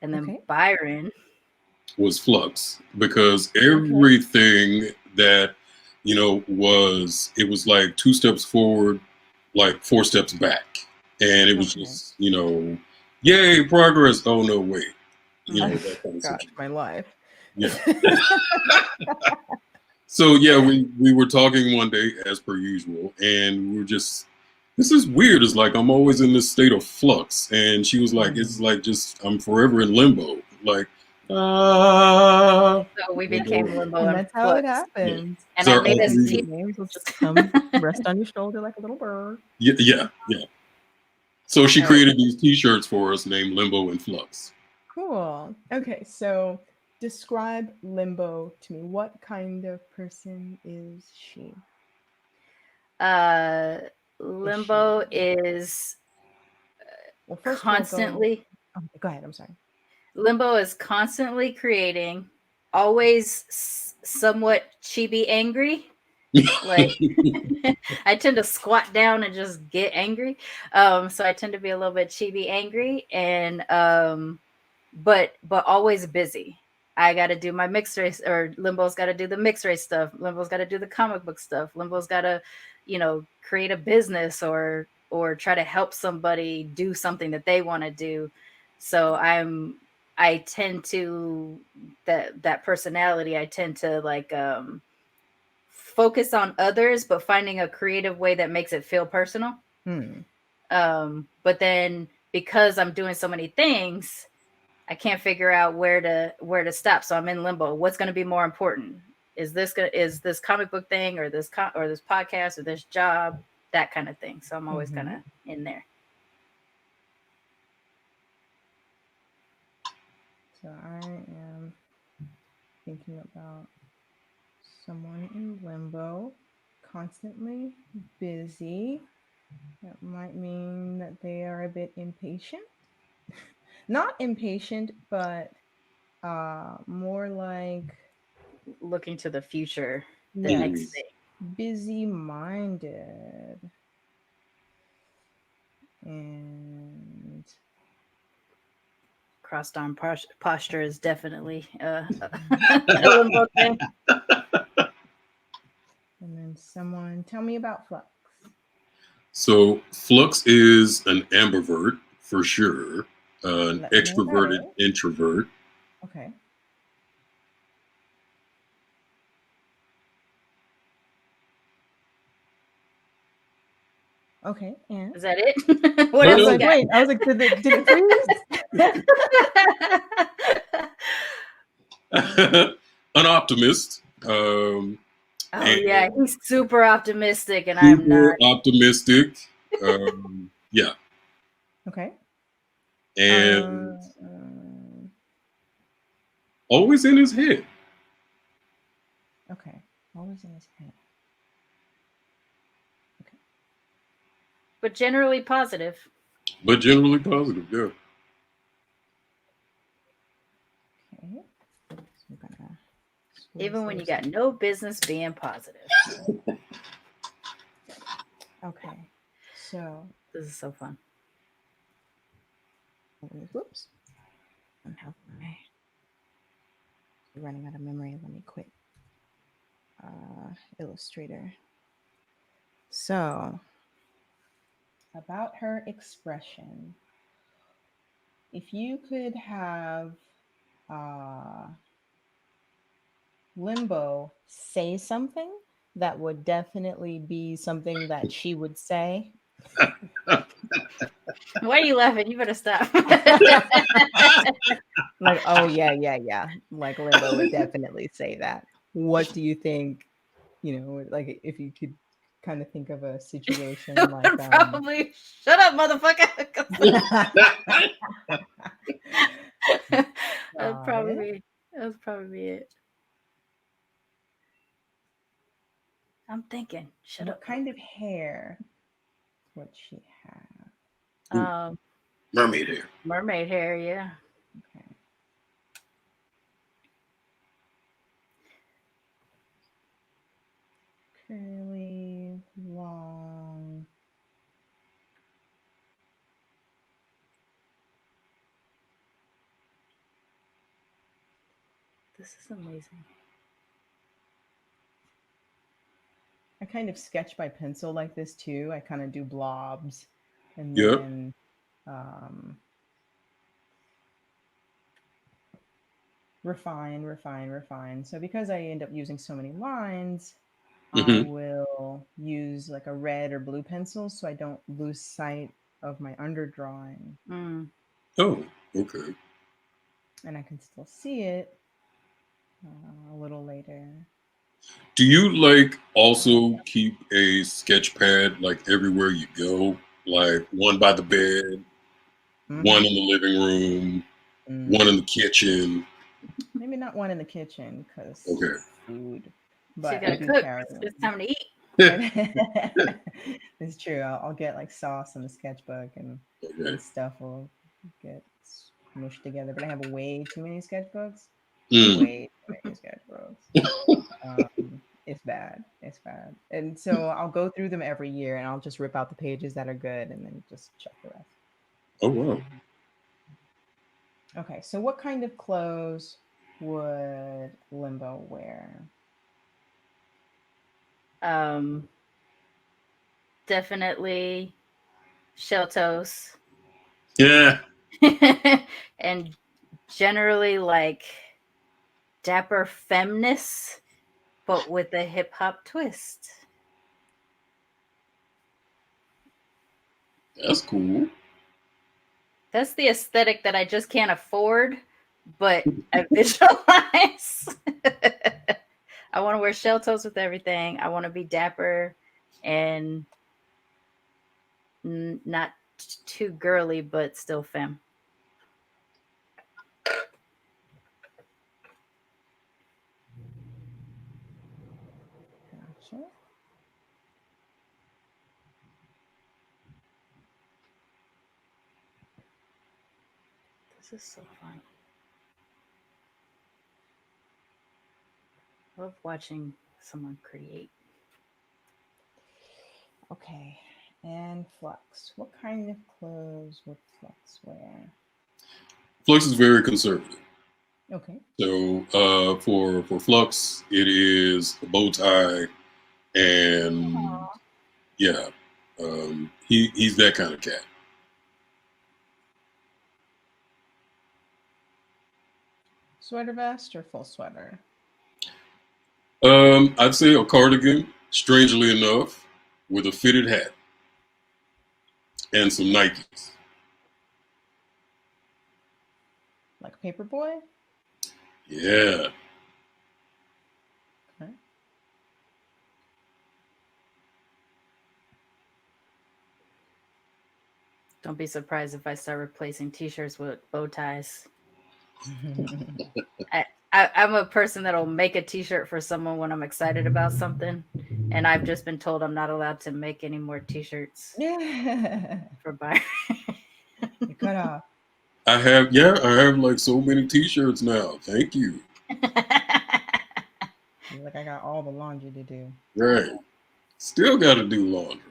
And then Okay. Byron. Was Flux, because Okay. everything that it was like 2 steps forward, like 4 steps back, and it was Okay. just yay, progress. Oh no, wait, that kind of Gosh, situation. my life. Yeah. So yeah, we were talking one day as per usual, and we were just, this is weird. It's like I'm always in this state of flux, and she was like, it's like just I'm forever in limbo, like So we became limbo. limbo And and that's how it flux. Yeah. happens. And So I our made alter us And these ego. names will just come rest on your shoulder like a little bird. Yeah. So she All right. created these T-shirts for us named Limbo and Flux. Cool. Okay, so describe Limbo to me. What kind of person is she? Limbo is Well, first constantly. Go ahead. I'm sorry. Limbo is constantly creating, always somewhat chibi angry. Like I tend to squat down and just get angry. So I tend to be a little bit chibi angry, and but always busy. I got to do my mixed race, or Limbo's got to do the mixed race stuff. Limbo's got to do the comic book stuff. Limbo's got to, create a business or try to help somebody do something that they want to do. So I tend to that personality. I tend to like focus on others, but finding a creative way that makes it feel personal. But then because I'm doing so many things, I can't figure out where to stop. So I'm in limbo. What's going to be more important? Is this comic book thing, or this podcast, or this job, that kind of thing? So I'm always kind of in there. So I am thinking about someone in limbo, constantly busy. That might mean that they are a bit impatient. Not impatient, but more like looking to the future, the next thing. Busy-minded. And crossed arm posture is definitely a limbo thing. And then someone tell me about Flux. So Flux is an ambivert for sure, an extroverted introvert. Okay. Okay, and is that it? What else? Like, wait, I was like, did it freeze? An optimist. Yeah, he's super optimistic, and I'm not. Optimistic. Yeah. Okay. And always in his head. Okay, always in his head. Okay. But generally positive. Yeah. Okay. So even when you got no business being positive. Okay. So this is so fun. Whoops. I'm running out of memory. Let me quit. Illustrator. So about her expression. If you could have Limbo say something that would definitely be something that she would say. Why are you laughing? You better stop. Like, oh yeah. Like Limbo would definitely say that. What do you think? Like if you could kind of think of a situation like probably shut up, motherfucker. That'd probably be it. I'm thinking. Shut up. What kind of hair would she have? Mermaid hair. Mermaid hair, yeah. Okay. Curly, long. This is amazing. I kind of sketch by pencil like this too. I kind of do blobs and then refine. So because I end up using so many lines, I will use like a red or blue pencil so I don't lose sight of my underdrawing. Oh, okay. And I can still see it a little later. Do you also keep a sketch pad everywhere you go? Like one by the bed, one in the living room, one in the kitchen? Maybe not one in the kitchen because okay. food. But you gotta cook. It's time to eat. It's true. I'll get like sauce in the sketchbook and stuff will get smushed together. But I have way too many sketchbooks. Way too many sketchbooks. It's bad. It's bad. And so I'll go through them every year and I'll just rip out the pages that are good and then just chuck the rest. Oh, wow. Okay, so what kind of clothes would Limbo wear? Definitely shell toes. Yeah. And generally like dapper femness, but with a hip hop twist. That's cool. That's the aesthetic that I just can't afford, but I visualize. I want to wear shell toes with everything. I want to be dapper and not too girly, but still femme. Gotcha. This is so fun. I love watching someone create. Okay, and Flux. What kind of clothes would Flux wear? Flux is very conservative. Okay. So for Flux, it is a bow tie, and yeah, he's that kind of cat. Sweater vest or full sweater? I'd say a cardigan, strangely enough, with a fitted hat and some Nikes. Like a paper boy? Yeah. Okay. Don't be surprised if I start replacing t-shirts with bow ties. I'm a person that'll make a t-shirt for someone when I'm excited about something, and I've just been told I'm not allowed to make any more t-shirts for Byron. You cut off. I have like so many t-shirts now. Thank you. You're like, I got all the laundry to do. Right. Still got to do laundry.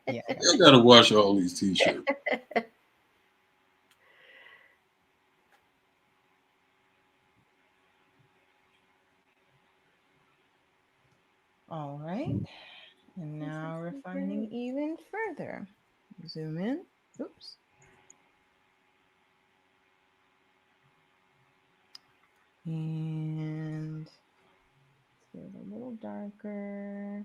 Yeah. Still got to wash all these t-shirts. All right. And now refining even further. Zoom in. Oops. And get it a little darker.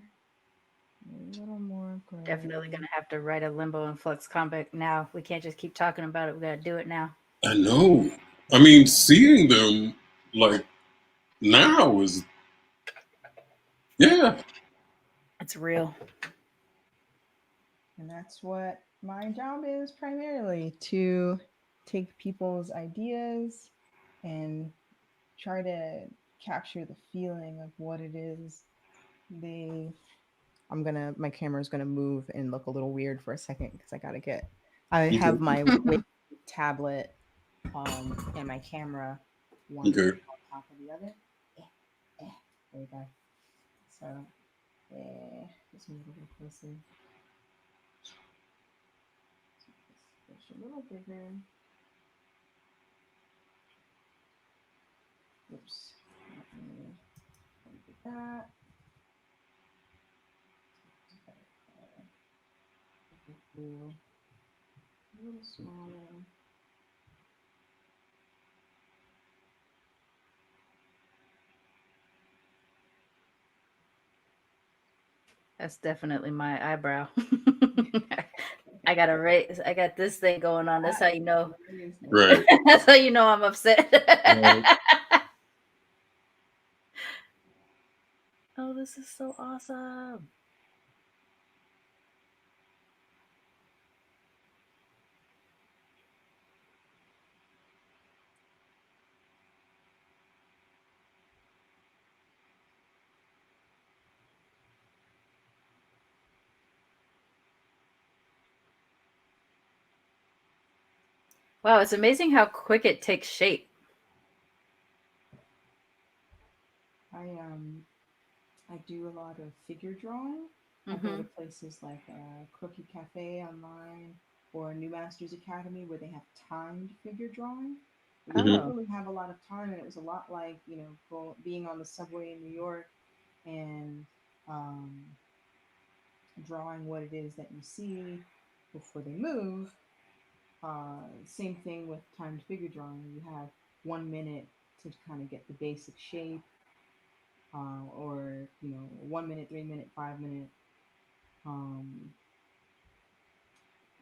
A little more gray. Definitely gonna have to write a Limbo and Flux comic now. We can't just keep talking about it. We gotta do it now. I know. I mean, seeing them like now is, yeah. It's real. And that's what my job is primarily, to take people's ideas and try to capture the feeling of what it is my camera's gonna move and look a little weird for a second because I have my tablet and my camera one on top of the other. There you go. So just move a little closer. Push a little bigger. Oops. Let me that. A little smaller. That's definitely my eyebrow. I got this thing going on. That's how you know. Right. That's how you know I'm upset. Right. Oh, this is so awesome. Wow, it's amazing how quick it takes shape. I do a lot of figure drawing. I go to places like Crooked Cafe online or New Masters Academy where they have timed figure drawing. Because I don't Oh. really have a lot of time, and it was a lot like being on the subway in New York and um, drawing what it is that you see before they move. Same thing with timed figure drawing. You have 1 minute to kind of get the basic shape, or 1 minute, 3 minute, 5 minute, um,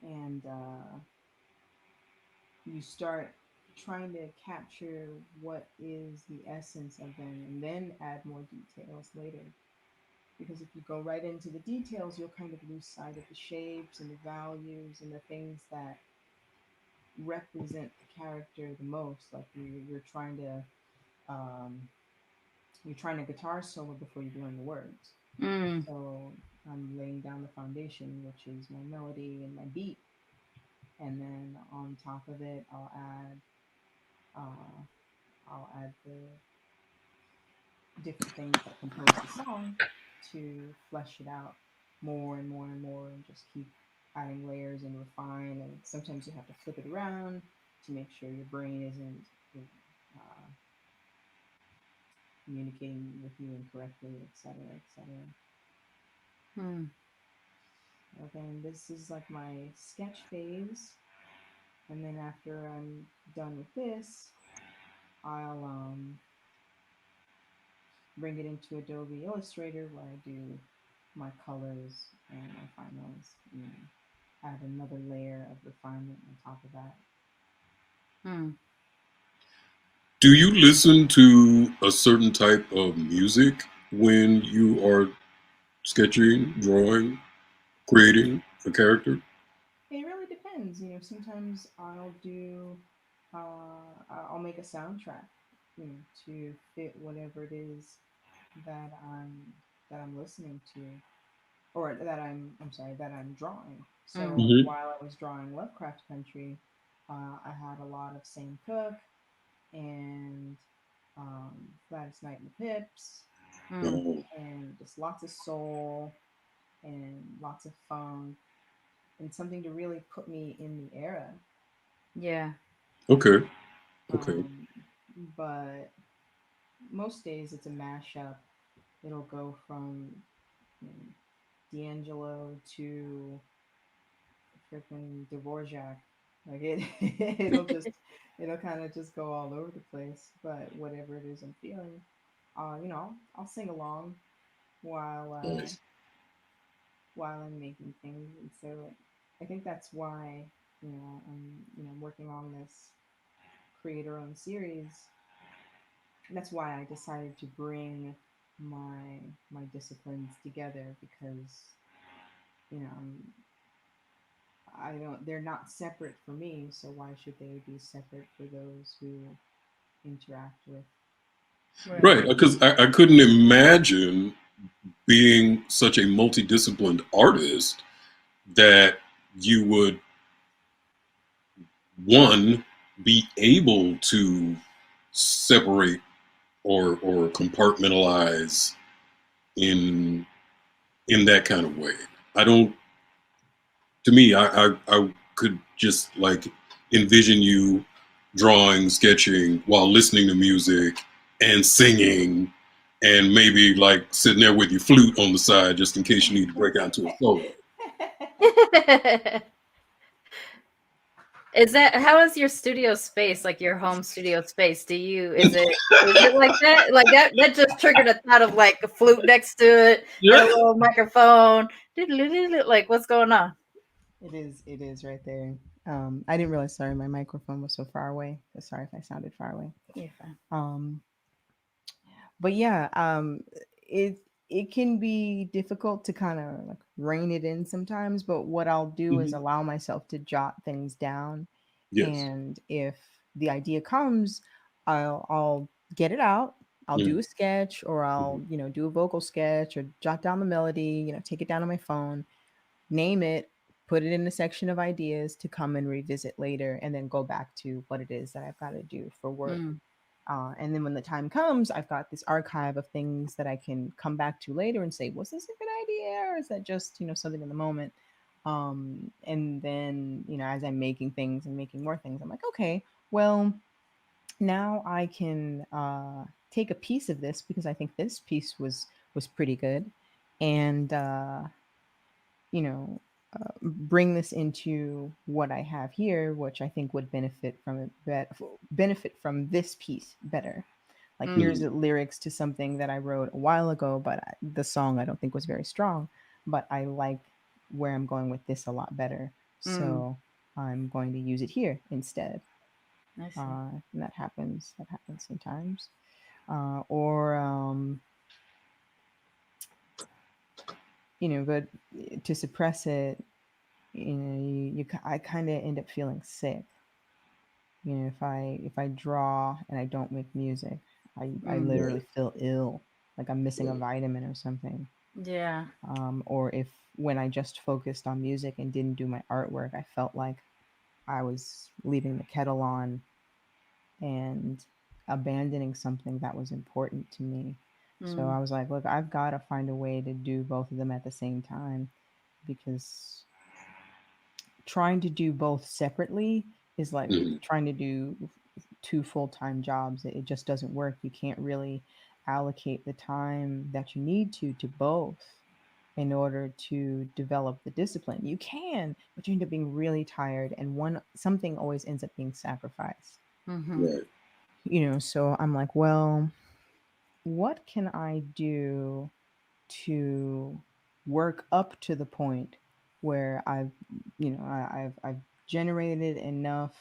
and you start trying to capture what is the essence of them, and then add more details later. Because if you go right into the details, you'll kind of lose sight of the shapes and the values and the things that represent the character the most. Like um, you're trying to guitar solo before you learn the words. Mm. So I'm laying down the foundation, which is my melody and my beat, and then on top of it, uh, I'll add the different things that compose the song to flesh it out more and more and more, and just keep adding layers and refine. And sometimes you have to flip it around to make sure your brain isn't uh, communicating with you incorrectly, etc., etc. Mm. Okay, and this is like my sketch phase, and then after I'm done with this, I'll bring it into Adobe Illustrator where I do my colors and my finals, and add another layer of refinement on top of that. Mm. Do you listen to a certain type of music when you are sketching, drawing, creating a character? It really depends. Sometimes I'll make a soundtrack, to fit whatever it is that I'm listening to, or I'm sorry, that I'm drawing. Mm. So Hmm. while I was drawing Lovecraft Country, I had a lot of Sam Cooke and Gladys Knight and the Pips, Mm. and just lots of soul and lots of funk, and something to really put me in the era. Yeah. Okay. Okay. Um, but most days it's a mashup. It'll go from you know, D'Angelo to freaking Dvorak. Like it'll kind of just go all over the place. But whatever it is I'm feeling, I'll sing along while uh, Nice. while I'm making things. And so I think that's why I'm working on this creator-owned series. And that's why I decided to bring my disciplines together, because you know I'm, I don't they're not separate for me, so why should they be separate for those who interact with Right. Right. Because I couldn't imagine being such a multidisciplined artist that you would, one, be able to separate or compartmentalize in that kind of way. I don't. To me, I could just like envision you drawing, sketching while listening to music and singing, and maybe like sitting there with your flute on the side just in case you need to break out into a solo. Is that how is your studio space, like your home studio space? Is it like that? Like that just triggered a thought of like a flute next to it and Yeah. a little microphone. Like what's going on? It is right there. I didn't realize. Sorry, my microphone was so far away. Sorry if I sounded far away. You're fine. Um, but yeah, it it can be difficult to kind of like rein it in sometimes. But what I'll do is Mhm. allow myself to jot things down, Yes. and if the idea comes, I'll get it out. I'll do Mhm. a sketch, or Mhm. I'll do a vocal sketch, or jot down the melody. Take it down on my phone, name it, put it in a section of ideas to come and revisit later, and then go back to what it is that I've got to do for work. Mm. And then when the time comes, I've got this archive of things that I can come back to later and say, was this a good idea, or is that just, something in the moment? And then, as I'm making things and making more things, I'm like, okay, well, now I can take a piece of this because I think this piece was pretty good, and you know, bring this into what I have here, which I think would benefit from it, benefit from this piece better. Like here's Mm. the lyrics to something that I wrote a while ago, but the song I don't think was very strong, but I like where I'm going with this a lot better. Mm. So I'm going to use it here instead. I see. And that happens. That happens sometimes. Or but to suppress it, I kind of end up feeling sick. If I draw and I don't make music, I Mm. literally feel ill, like I'm missing a vitamin or something. Yeah. Or if when I just focused on music and didn't do my artwork, I felt like I was leaving the kettle on and abandoning something that was important to me. So Mm. I was like, look, I've got to find a way to do both of them at the same time, because trying to do both separately is like Mhm. trying to do two full-time jobs. It just doesn't work. You can't really allocate the time that you need to both in order to develop the discipline. You can, but you end up being really tired, and something always ends up being sacrificed. Mm-hmm. Right. So I'm like, well, what can I do to work up to the point where I've generated enough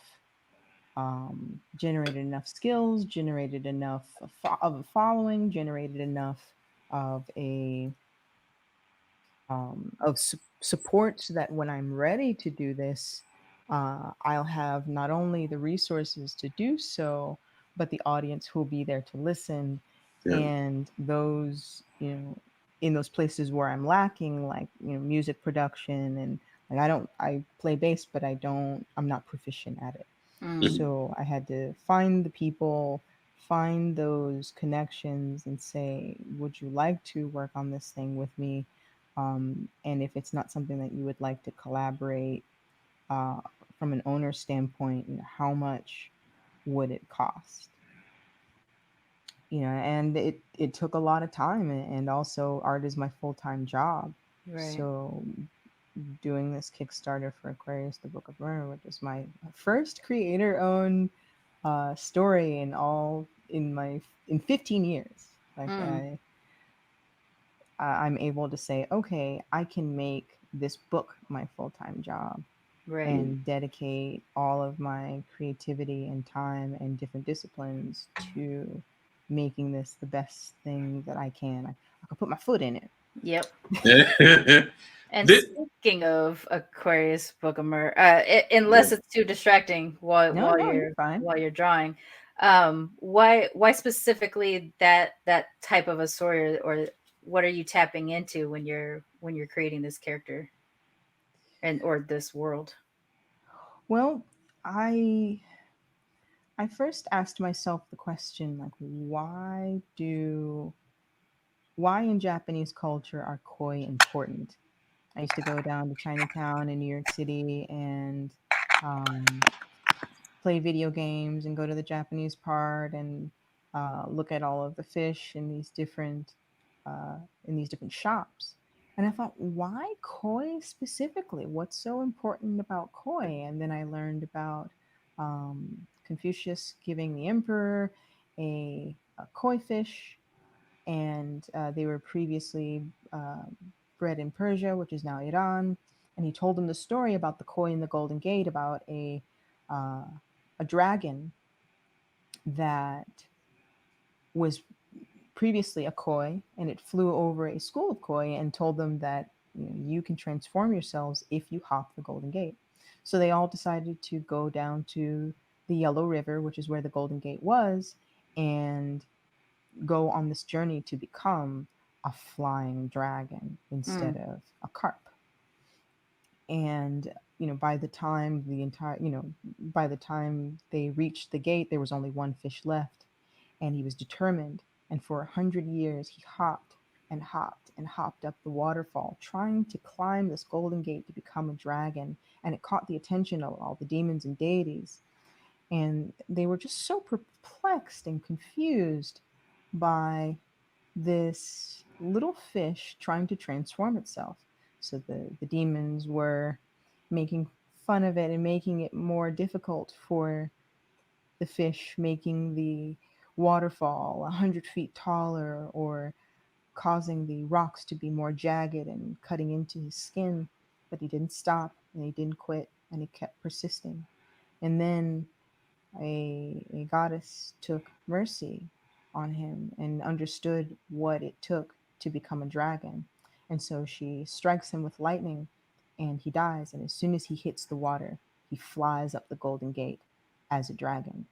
skills, generated enough of a following, generated enough of a support, so that when I'm ready to do this, I'll have not only the resources to do so, but the audience who will be there to listen. Yeah. And those, in those places where I'm lacking, like, music production, and like I play bass, but I'm not proficient at it. Mm. Mhm. So I had to find the people, find those connections, and say, would you like to work on this thing with me? And if it's not something that you would like to collaborate, uh, from an owner standpoint, how much would it cost? And it took a lot of time, and also art is my full-time job. Right. So doing this Kickstarter for Aquarius, the Book of Mer, which is my first creator-owned story in 15 years. Like Mm. I'm able to say, okay, I can make this book my full-time job Right. and dedicate all of my creativity and time and different disciplines to making this the best thing that I can. I can put my foot in it. Yep. Thi- And speaking of Aquarius Book of Mer, unless yeah. it's too distracting while No, no, you're fine. drawing, why specifically that type of a story, or what are you tapping into when you're creating this character and or this world? Well, I first asked myself the question, like, why in Japanese culture are koi important? I used to go down to Chinatown in New York City and um, play video games and go to the Japanese part and look at all of the fish uh, in these different shops. And I thought, why koi specifically? What's so important about koi? And then I learned about Confucius giving the emperor a koi fish, and they were previously bred in Persia, which is now Iran. And he told them the story about the koi in the Golden Gate, about uh, a dragon that was previously a koi, and it flew over a school of koi and told them that you can transform yourselves if you hop the Golden Gate. So they all decided to go down to the Yellow River, which is where the Golden Gate was, and go on this journey to become a flying dragon instead Mm. of a carp. And by the time by the time they reached the gate, there was only one fish left, and he was determined. And for 100 years, he hopped and hopped and hopped up the waterfall, trying to climb this golden gate to become a dragon. And it caught the attention of all the demons and deities, and they were just so perplexed and confused by this little fish trying to transform itself. So the demons were making fun of it and making it more difficult for the fish, making the waterfall 100 feet taller, or causing the rocks to be more jagged and cutting into his skin. But he didn't stop, and he didn't quit, and he kept persisting. And then a goddess took mercy on him and understood what it took to become a dragon. And so she strikes him with lightning, and he dies. And as soon as he hits the water, he flies up the Golden Gate as a dragon.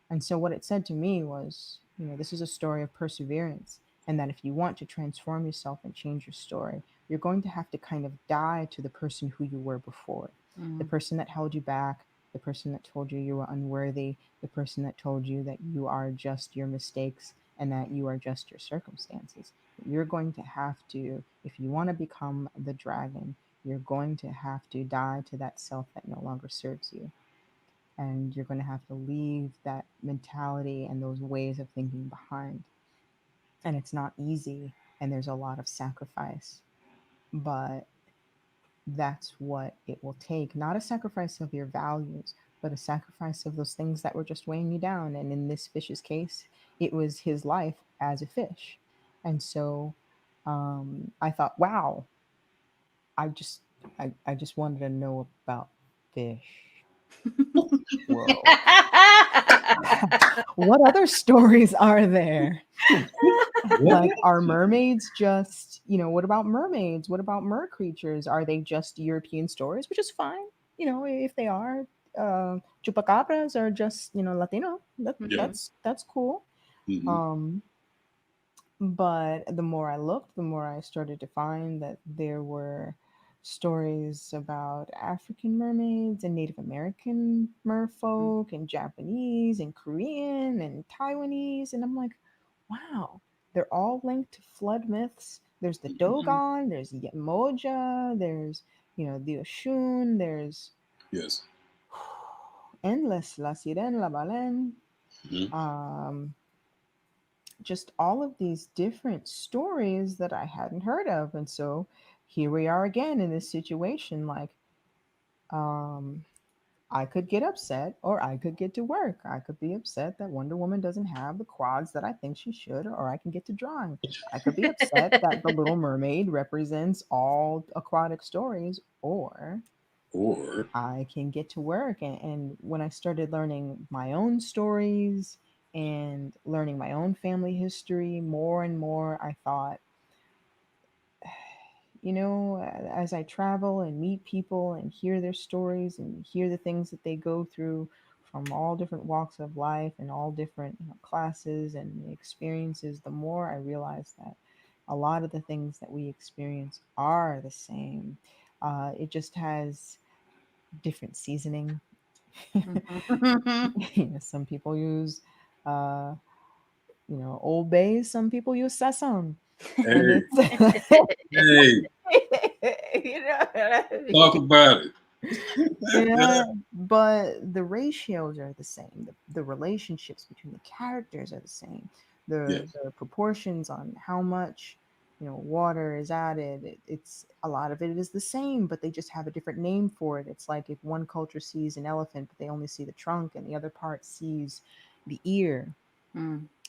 And so what it said to me was, this is a story of perseverance, and that if you want to transform yourself and change your story, you're going to have to kind of die to the person who you were before, the person that held you back, the person that told you you were unworthy, the person that told you that you are just your mistakes and that you are just your circumstances. You're going to have to, if you want to become the dragon, you're going to have to die to that self that no longer serves you. And you're going to have to leave that mentality and those ways of thinking behind. And it's not easy, and there's a lot of sacrifice, but that's what it will take. Not a sacrifice of your values, but a sacrifice of those things that were just weighing you down. And in this fish's case, it was his life as a fish. And so I thought, wow, I just I just wanted to know about fish. Whoa. What other stories are there? Like, are mermaids just, what about mermaids? What about mer creatures? Are they just European stories? Which is fine, if they are. Chupacabras are just, Latino. That's cool. Um, but the more I looked, the more I started to find that there were stories about African mermaids and Native American merfolk and Japanese and Korean and Taiwanese. And I'm like, wow, they're all linked to flood myths. There's the Dogon, there's Yemoja, there's, the Oshun, there's endless, La Sirene, La Baleine. Just all of these different stories that I hadn't heard of. And so here we are again in this situation. Like, I could get upset, or I could get to work. I could be upset that Wonder Woman doesn't have the quads that I think she should, or I can get to drawing. I could be upset that The Little Mermaid represents all aquatic stories, or I can get to work. And when I started learning my own stories and learning my own family history more and more, I thought, as I travel and meet people and hear their stories and hear the things that they go through from all different walks of life and all different classes and experiences, the more I realize that a lot of the things that we experience are the same. It just has different seasoning. Some people use Old Bay, some people use Sasson. Hey, talk about it. Yeah, but the ratios are the same. The relationships between the characters are the same. The proportions on how much water is added. It's a lot of it is the same, but they just have a different name for it. It's like if one culture sees an elephant, but they only see the trunk, and the other part sees the ear.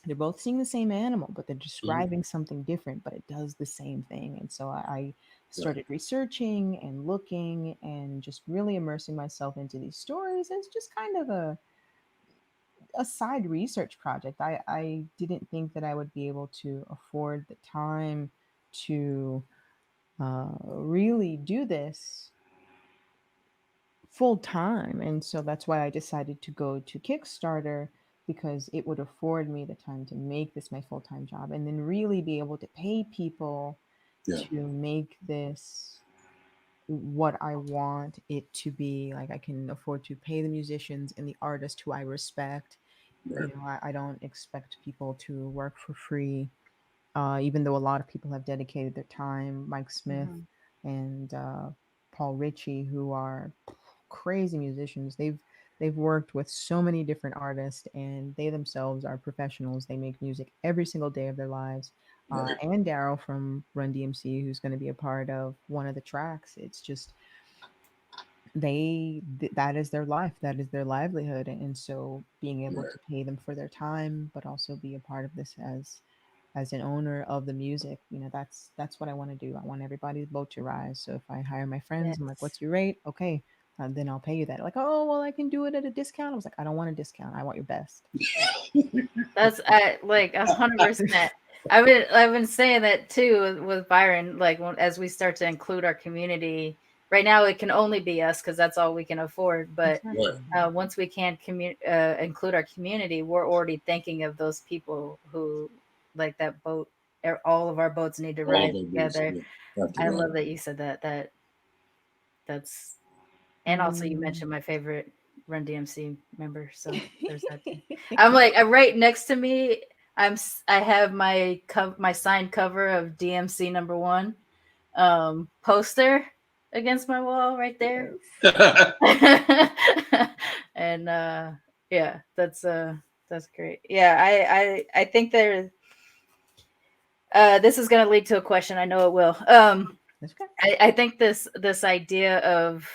They're both seeing the same animal, but they're describing something different, but it does the same thing. And so I started researching and looking and just really immersing myself into these stories as just kind of a side research project. I didn't think that I would be able to afford the time to really do this full time. And so that's why I decided to go to Kickstarter, because it would afford me the time to make this my full time job and then really be able to pay people to make this what I want it to be. Like I can afford to pay the musicians and the artists who I respect. Right. I don't expect people to work for free, even though a lot of people have dedicated their time. Mike Smith Mhm. and Paul Ritchie, who are crazy musicians. They've worked with so many different artists, and they themselves are professionals. They make music every single day of their lives. Right. And Daryl from Run DMC, who's going to be a part of one of the tracks. It's just that is their life, that is their livelihood, and so being able Right. to pay them for their time, but also be a part of this as an owner of the music, that's what I want to do. I want everybody's boat to rise. So if I hire my friends, I'm like, Yes. what's your rate? Okay, then I'll pay you that. Like, oh well, I can do it at a discount. I was like, I don't want a discount, I want your best. That's like 100%. I've been saying that too with Byron. Like as we start to include our community, right now it can only be us because that's all we can afford. But Exactly. once we can include our community, we're already thinking of those people who like that boat. All of our boats need to All rise of those together. have to I rise. love that you said that. That's and also you Mm. mentioned my favorite Run DMC member, so there's that too. I'm like right next to me. I have my signed cover of DMC #1 poster against my wall right there. Yes. And yeah, that's great. Yeah, I think there this is going to lead to a question. I know it will. That's okay. I think this idea of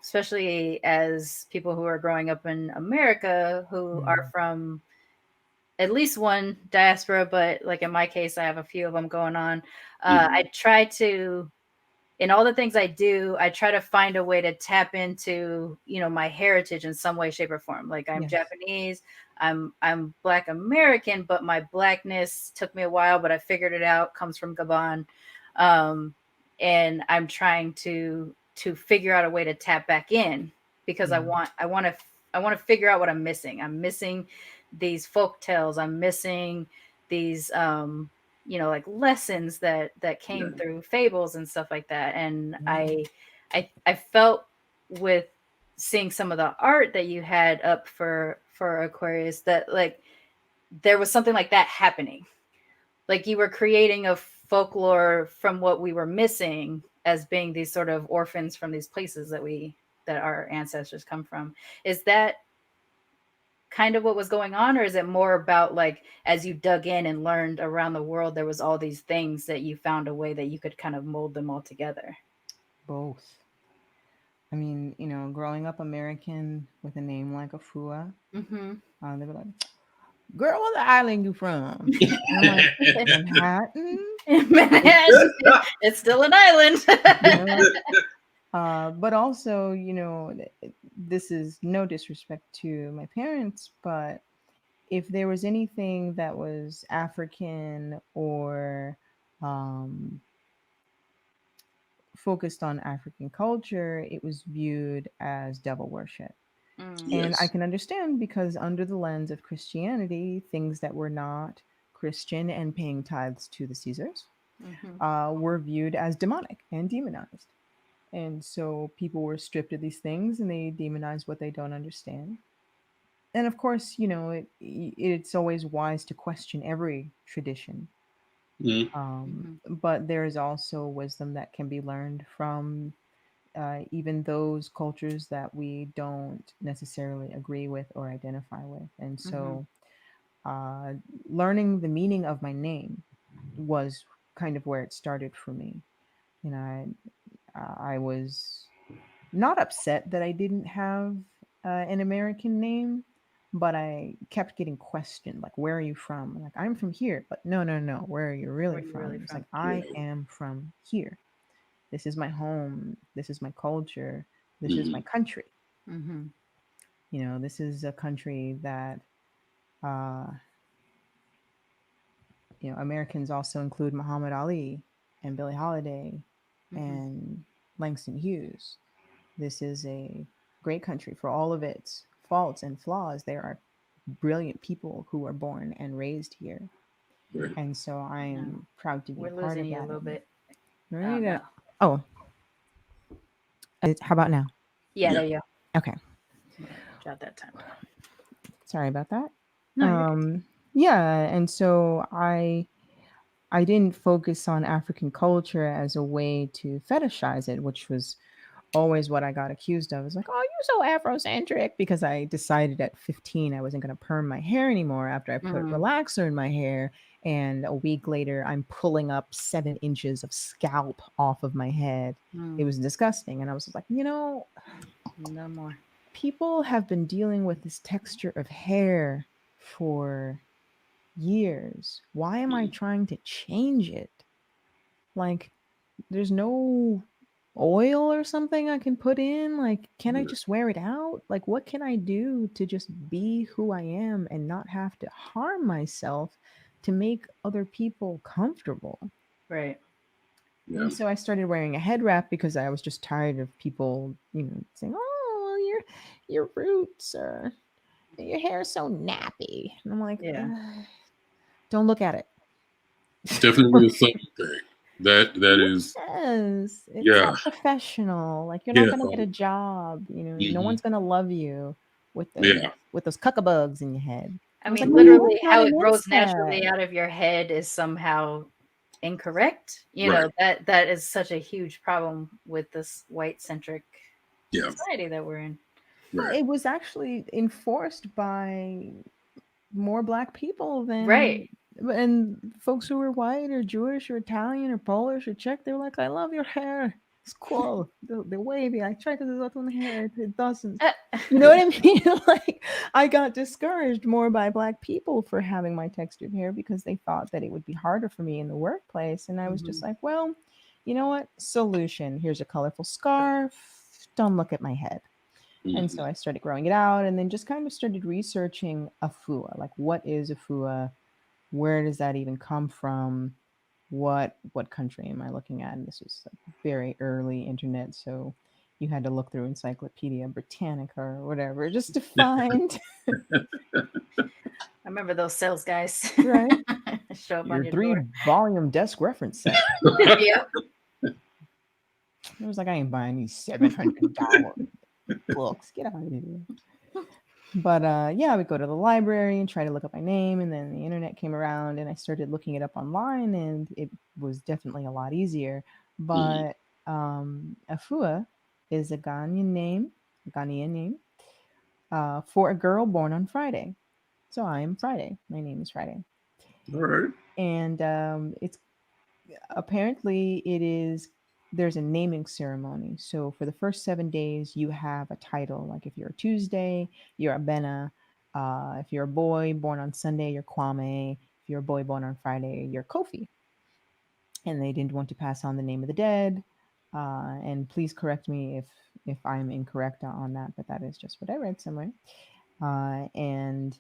especially as people who are growing up in America who are Mm. from at least one diaspora, but like in my case, I have a few of them going on. I try to, in all the things I do, I try to find a way to tap into, my heritage in some way, shape, or form. Like I'm Yes. Japanese, I'm Black American, but my Blackness took me a while, but I figured it out. Comes from Gabon, um, and I'm trying to figure out a way to tap back in because I Mm. want I want to I want to figure out what I'm missing. I'm missing these folk tales. I'm missing these like lessons that Yeah. came through fables and stuff like that. And Mm. I felt with seeing some of the art that you had up for Aquarius that like there was something like that happening. Like you were creating a folklore from what we were missing as being these sort of orphans from these places that our ancestors come from. Is that kind of what was going on, or is it more about like as you dug in and learned around the world there was all these things that you found a way that you could kind of mold them all together? Both. I mean, growing up American with a name like Afua, Mm-hmm. they were like, "Girl, what island you from?" And I'm like, "Manhattan." Manhattan, it's still an island. Yeah. But also, this is no disrespect to my parents, but if there was anything that was African or um, focused on African culture, it was viewed as devil worship. Mm, And I Yes. can understand because, under the lens of Christianity, things that were not Christian and paying tithes to the Caesars mm-hmm. were viewed as demonic and demonized. And so people were stripped of these things and they demonize what they don't understand. And of course, it's always wise to question every tradition. Mhm. Mm-hmm. But there is also wisdom that can be learned from even those cultures that we don't necessarily agree with or identify with. And Mm-hmm. so, uh, learning the meaning of my name was kind of where it started for me. I was not upset that I didn't have an American name, but I kept getting questioned, like, "Where are you from?" I'm like, "I'm from here," but no, no, no. Where are you Where really are you really from? It's like, from? I Right. am from here. This is my home. This is my culture. This is my Mhm. country. Mm-hmm. This is a country that, uh, Americans also include Muhammad Ali and Billie Holiday Mm-hmm. and Langston Hughes. This is a great country for all of its faults and flaws. There are brilliant people who are born and raised here. Right. And so No, I'm proud to be a we're part losing of you a that. little And bit. right. No. Oh, How about now? Yeah, Yeah. there you go. Okay. Jot that time down. Sorry about that. No, you're good. Yeah, and so I didn't focus on African culture as a way to fetishize it, which was always what I got accused of. It's like, oh, you're so Afrocentric because I decided at 15 I wasn't going to perm my hair anymore after I put Mhm. relaxer in my hair. And a week later, I'm pulling up 7 inches of scalp off of my head. It was disgusting. And I was just like, No more. people have been dealing with this texture of hair for years. Why am I trying to change it? Like, there's no oil or something I can put in? Like, can I just wear it out? Like, what can I do to just be who I am and not have to harm myself to make other people comfortable? Right. Yeah. And so I started wearing a head wrap because I was just tired of people, saying, "Oh, well, your roots or your hair is so nappy." And I'm like, Yeah. don't look at it. Definitely a subtle thing. That is, Yes, it's yeah. not professional. Like, you're not Yeah. gonna get a job. No Hmm. one's gonna love you with those Yeah. with those cuckabugs in your head. I I was like, mean, no, literally, it's not how an it grows naturally insect. out of your head is somehow incorrect. Right. That is such a huge problem with this white centric Yeah. society that we're in. Well, Right. it was actually enforced by more black people Right. than and folks who were white or Jewish or Italian or Polish or Czech. They were like, "I love your hair. It's cool. The wavy. I try to do that on the hair. It doesn't." Uh, You know what I mean? Like, I got discouraged more by black people for having my textured hair because they thought that it would be harder for me in the workplace. And I was just mhm. like, well, you know what? Solution. Here's a colorful scarf. Don't look at my head. And Hmm. so I started growing it out and then just kind of started researching Afua. Like, what is Afua? Where does that even come from? What country am I looking at? And this was like very early internet, so you had to look through Encyclopedia Britannica or whatever just to find I remember those sales guys right show up on your your three door. volume desk reference set. Yep. It was like, I ain't buying these $700 books. Get out of here. But yeah, I would go to the library and try to look up my name, and then the internet came around, and I started looking it up online, and it was definitely a lot easier. Hmm. But Afua is a Ghanaian name for a girl born on Friday. So I am Friday. My name is Friday, All right. and it's apparently it is there's a naming ceremony. So for the first 7 days, you have a title. Like if you're a Tuesday, you're a Bena. If you're a boy born on Sunday, you're Kwame. If you're a boy born on Friday, you're Kofi. And they didn't want to pass on the name of the dead. And please correct me if I'm incorrect on that, but that is just what I read somewhere. And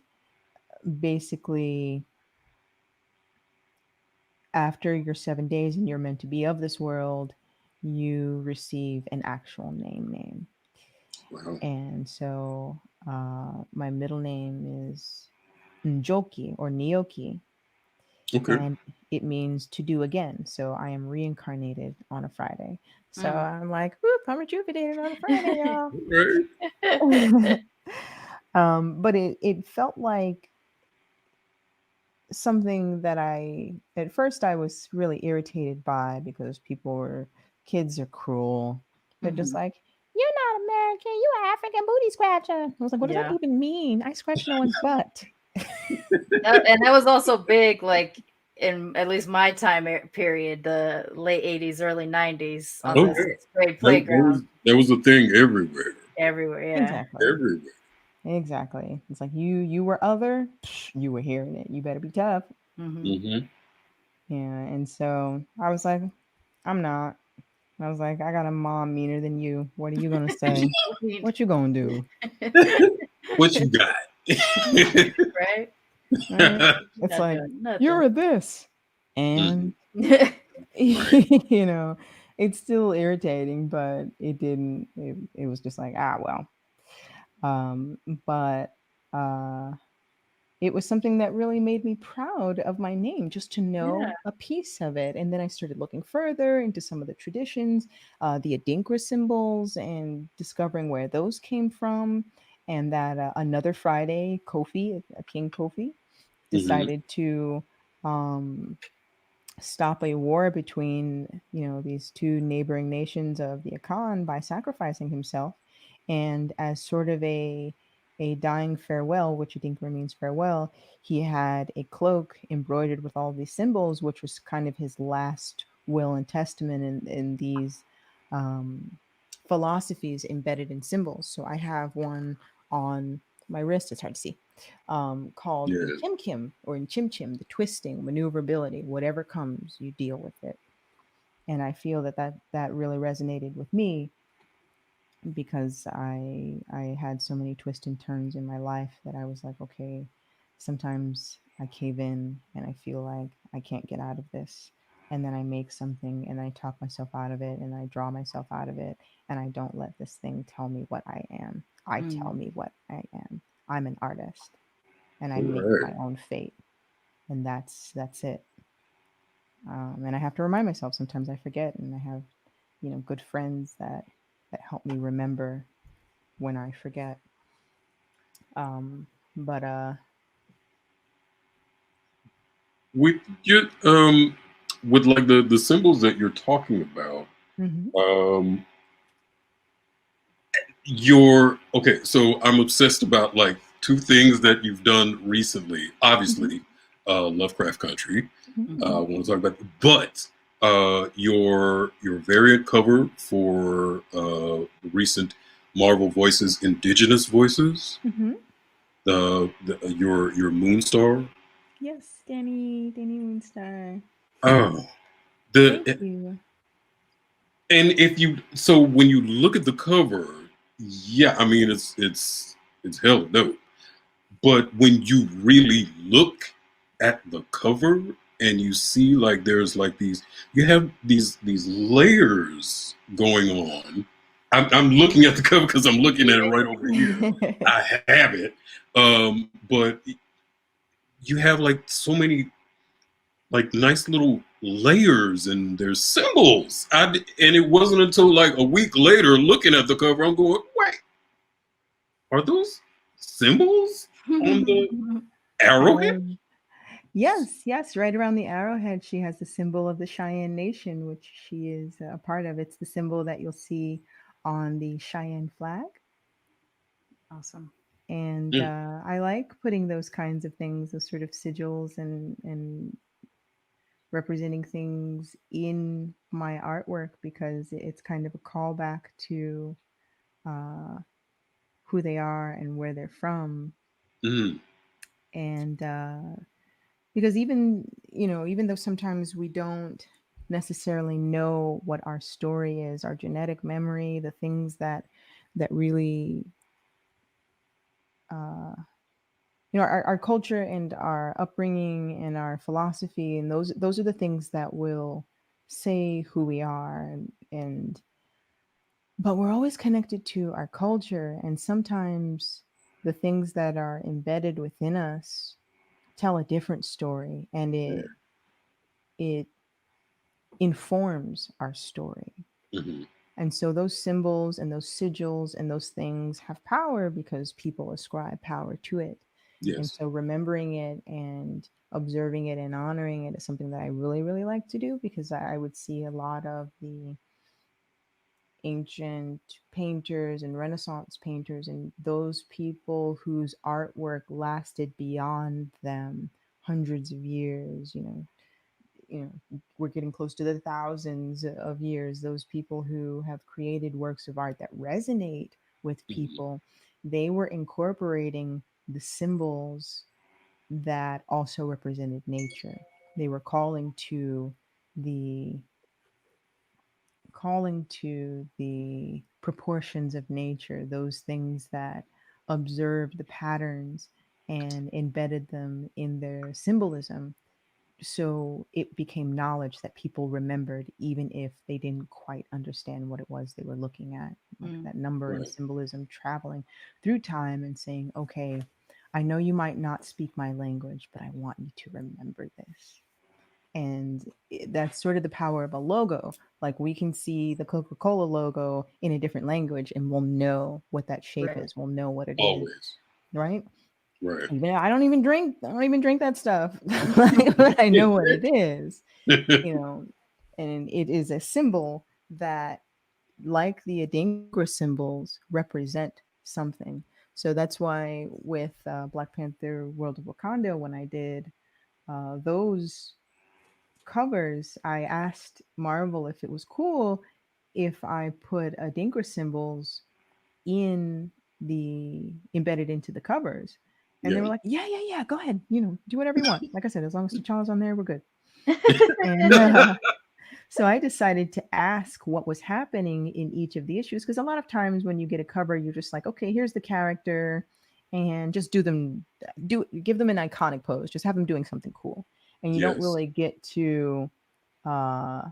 basically, after your 7 days and you're meant to be of this world, you receive an actual name. Wow. And so my middle name is Njoki or Nioki, Okay. and it means to do again. So I am reincarnated on a Friday. So Mm. I'm like, whoop, I'm rejuvenated on a Friday, y'all. All right. But it felt like something that at first I was really irritated by because kids are cruel. They're just Mhm. like, you're not American, you're African booty scratcher. I was like, what does that Yeah. even mean? I scratch no one's butt. And that was also big, like in at least my time period, the late 80s, early 90s on Oh Oh the yeah, yeah. sixth grade That playground was a thing everywhere. everywhere. Yeah. exactly. Everywhere. Exactly. It's like you were other, you were hearing it. You better be tough. Hmm. Hmm. Yeah. And so I was like, I'm not. I was like, I got a mom meaner than you. What are you gonna say? What you gonna do? What you got? Right? Right? It's Not like, doing nothing. you're a this. And Mhm. Yeah. Right. it's still irritating, but it was just like, well. But uh it was something that really made me proud of my name, just to Yeah. know a piece of it. And then I started looking further into some of the traditions, the Adinkra symbols, and discovering where those came from. And that another Friday, Kofi, King Kofi, Hmm. decided to um, stop a war between, these two neighboring nations of the Akan by sacrificing himself, and as sort of a dying farewell, which I think means farewell, he had a cloak embroidered with all these symbols, which was kind of his last will and testament in these um, philosophies embedded in symbols. So I have one on my wrist. It's hard to see, called in Yeah. Kim Kim, or in Chim Chim, the twisting, maneuverability, whatever comes, you deal with it. And I feel that really resonated with me, because I had so many twists and turns in my life that I was like, okay, sometimes I cave in and I feel like I can't get out of this. And then I make something and I talk myself out of it and I draw myself out of it, and I don't let this thing tell me what I am. I tell Mm. me what I am. I'm an artist and I All make right. my own fate. And that's it. And I have to remind myself, sometimes I forget, and I have, good friends that help me remember when I forget. But With you, with like the symbols that you're talking about, mhm, um, you're okay. So I'm obsessed about like two things that you've done recently. mhm, Obviously, Lovecraft Country. mhm, I Mhm. want to talk about, but your variant cover for the recent Marvel Voices Indigenous Voices, mhm. your Moonstar. Yes, Danny Moonstar. Oh, Thank the you. and if you so when you look at the cover, yeah, I mean it's hella dope. But when you really look at the cover and you see like there's like these, you have these layers going on. I'm looking at the cover because I'm looking at it right over here. I have it, but you have like so many like nice little layers and there's symbols. And it wasn't until like a week later looking at the cover I'm going, wait, are those symbols on the arrowhead? um, yes, yes, right around the arrowhead, she has the symbol of the Cheyenne Nation, which she is a part of. It's the symbol that you'll see on the Cheyenne flag. Awesome. And Mm, I like putting those kinds of things, those sort of sigils and representing things in my artwork, because it's kind of a callback to uh, who they are and where they're from. mm, And because even though sometimes we don't necessarily know what our story is, our genetic memory, the things that really uh, our culture and our upbringing and our philosophy, and those are the things that will say who we are. And but we're always connected to our culture, and sometimes the things that are embedded within us tell a different story, and it informs our story. mhm. And so those symbols and those sigils and those things have power because people ascribe power to it. And Yes. so remembering it and observing it and honoring it is something that I really, really like to do, because I would see a lot of the ancient painters and Renaissance painters and those people whose artwork lasted beyond them hundreds of years. We're getting close to the thousands of years. Those people who have created works of art that resonate with Mhm. people, they were incorporating the symbols that also represented nature. They were the calling to the proportions of nature, those things that observed the patterns and embedded them in their symbolism. So it became knowledge that people remembered, even if they didn't quite understand what it was they were looking at, like Mm. that number and Right. symbolism traveling through time and saying, okay, I know you might not speak my language, but I want you to remember this. And that's sort of the power of a logo. Like we can see the Coca-Cola logo in a different language and we'll know what that shape Right. is. We'll know what it is, Always. right? Right. Even I don't even drink that stuff. But I know what it is, you know. And it is a symbol that, like the Adinkra symbols, represent something. So that's why with Black Panther World of Wakanda, when I did those covers, I asked Marvel if it was cool if I put Adinkra symbols in the embedded into the covers. And they Yeah. were like, yeah, go ahead. Do whatever you want. Like I said, as long as T'Challa's on there, we're good. And so I decided to ask what was happening in each of the issues. Because a lot of times when you get a cover, you're just like, okay, here's the character, and just give them an iconic pose. Just have them doing something cool. And Yes. uh,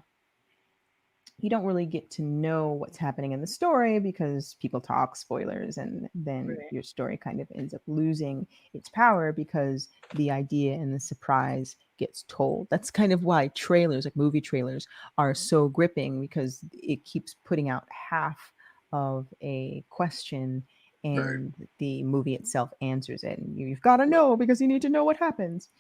you don't really get to know what's happening in the story because people talk spoilers, and then Right. your story kind of ends up losing its power because the idea and the surprise gets told. That's kind of why trailers, like movie trailers, are so gripping, because it keeps putting out half of a question Right. and the movie itself answers it, and you've got to know because you need to know what happens.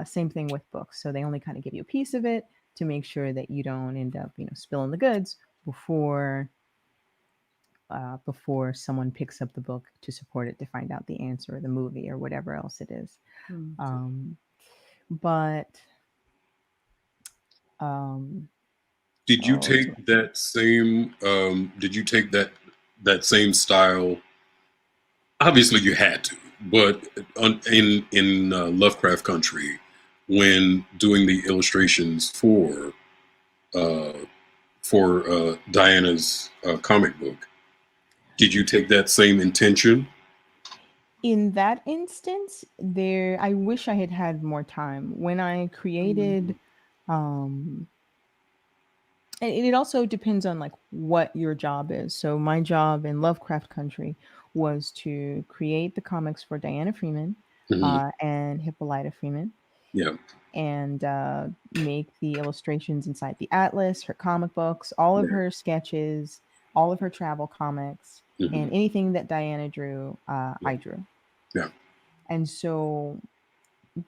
Same thing with books. So they only kind of give you a piece of it to make sure that you don't end up, spilling the goods before someone picks up the book to support it to find out the answer, or the movie, or whatever else it is. Hmm. Um, but um, Did you oh, take that same? Did you take that same style? Obviously, you had to, but in Lovecraft country, when doing the illustrations uh, for Diana's comic book, did you take that same intention? in that instance, I wish I had had more time when I created. Um, and it also depends on like what your job is. So my job in Lovecraft country was to create the comics for Diana Freeman Hmm. and Hippolyta Freeman, Yeah. and make the illustrations inside the atlas, her comic books, all of Yeah. her sketches, all of her travel comics, and Hmm. anything that Diana drew, Yeah. I drew. Yeah. And so,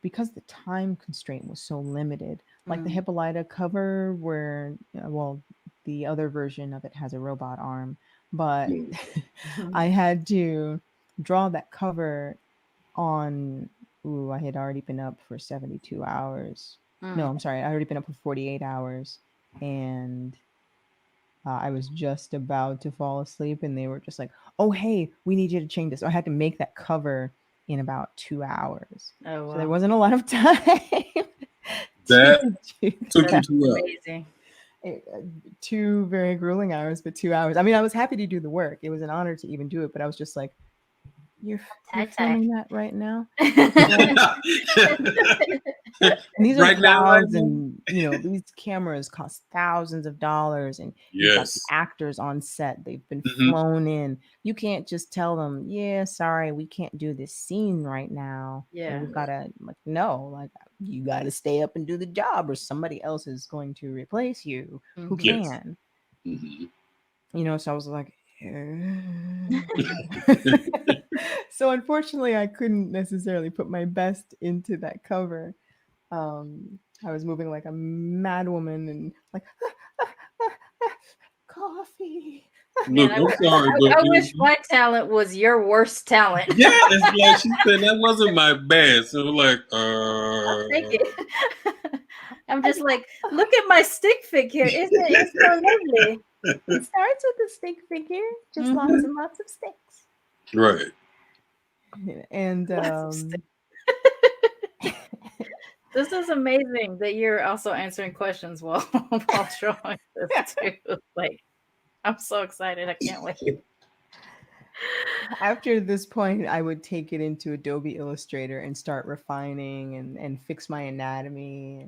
because the time constraint was so limited, like the Mm. Hippolyta cover, where, well, the other version of it has a robot arm, but Mm. I had to draw that cover on, ooh, I had already been up for 72 hours. No, Mm. I'm sorry, I already been up for 48 hours, and I was just about to fall asleep, and they were just like, "Oh, hey, we need you to change this." So I had to make that cover in about 2 hours. Oh So there wow, wasn't a lot of time to That do took you that's that. 2 hours. amazing. Two very grueling hours, but 2 hours. I mean, I was happy to do the work. It was an honor to even do it, but I was just like, "You're Tie. filming that right now, right?" And these are Right now, right clouds, now. and these cameras cost thousands of dollars, and you've got the Yes. actors on set. They've been Hmm. flown in. You can't just tell them, "Yeah, sorry, we can't do this scene right now." And Yeah. we've got to, like, no, like, you got to stay up and do the job, or somebody else is going to replace you who Hmm. Yes. can. Hmm. So I was like, so unfortunately, I couldn't necessarily put my best into that cover. I was moving like a mad woman, and like, coffee. Man, Look, I'm sorry, but I wish my talent was your worst talent. yeah, it's like she said that wasn't my bad. So like, I'll take it. I'm just like, look at my stick figure. Isn't it so lovely? It starts with a stick figure, just Hmm. lots and lots of sticks. right. And Lots of stick. This is amazing that you're also answering questions while while drawing this too. Like, I'm so excited. I can't wait. after this point, I would take it into Adobe Illustrator and start refining and fix my anatomy,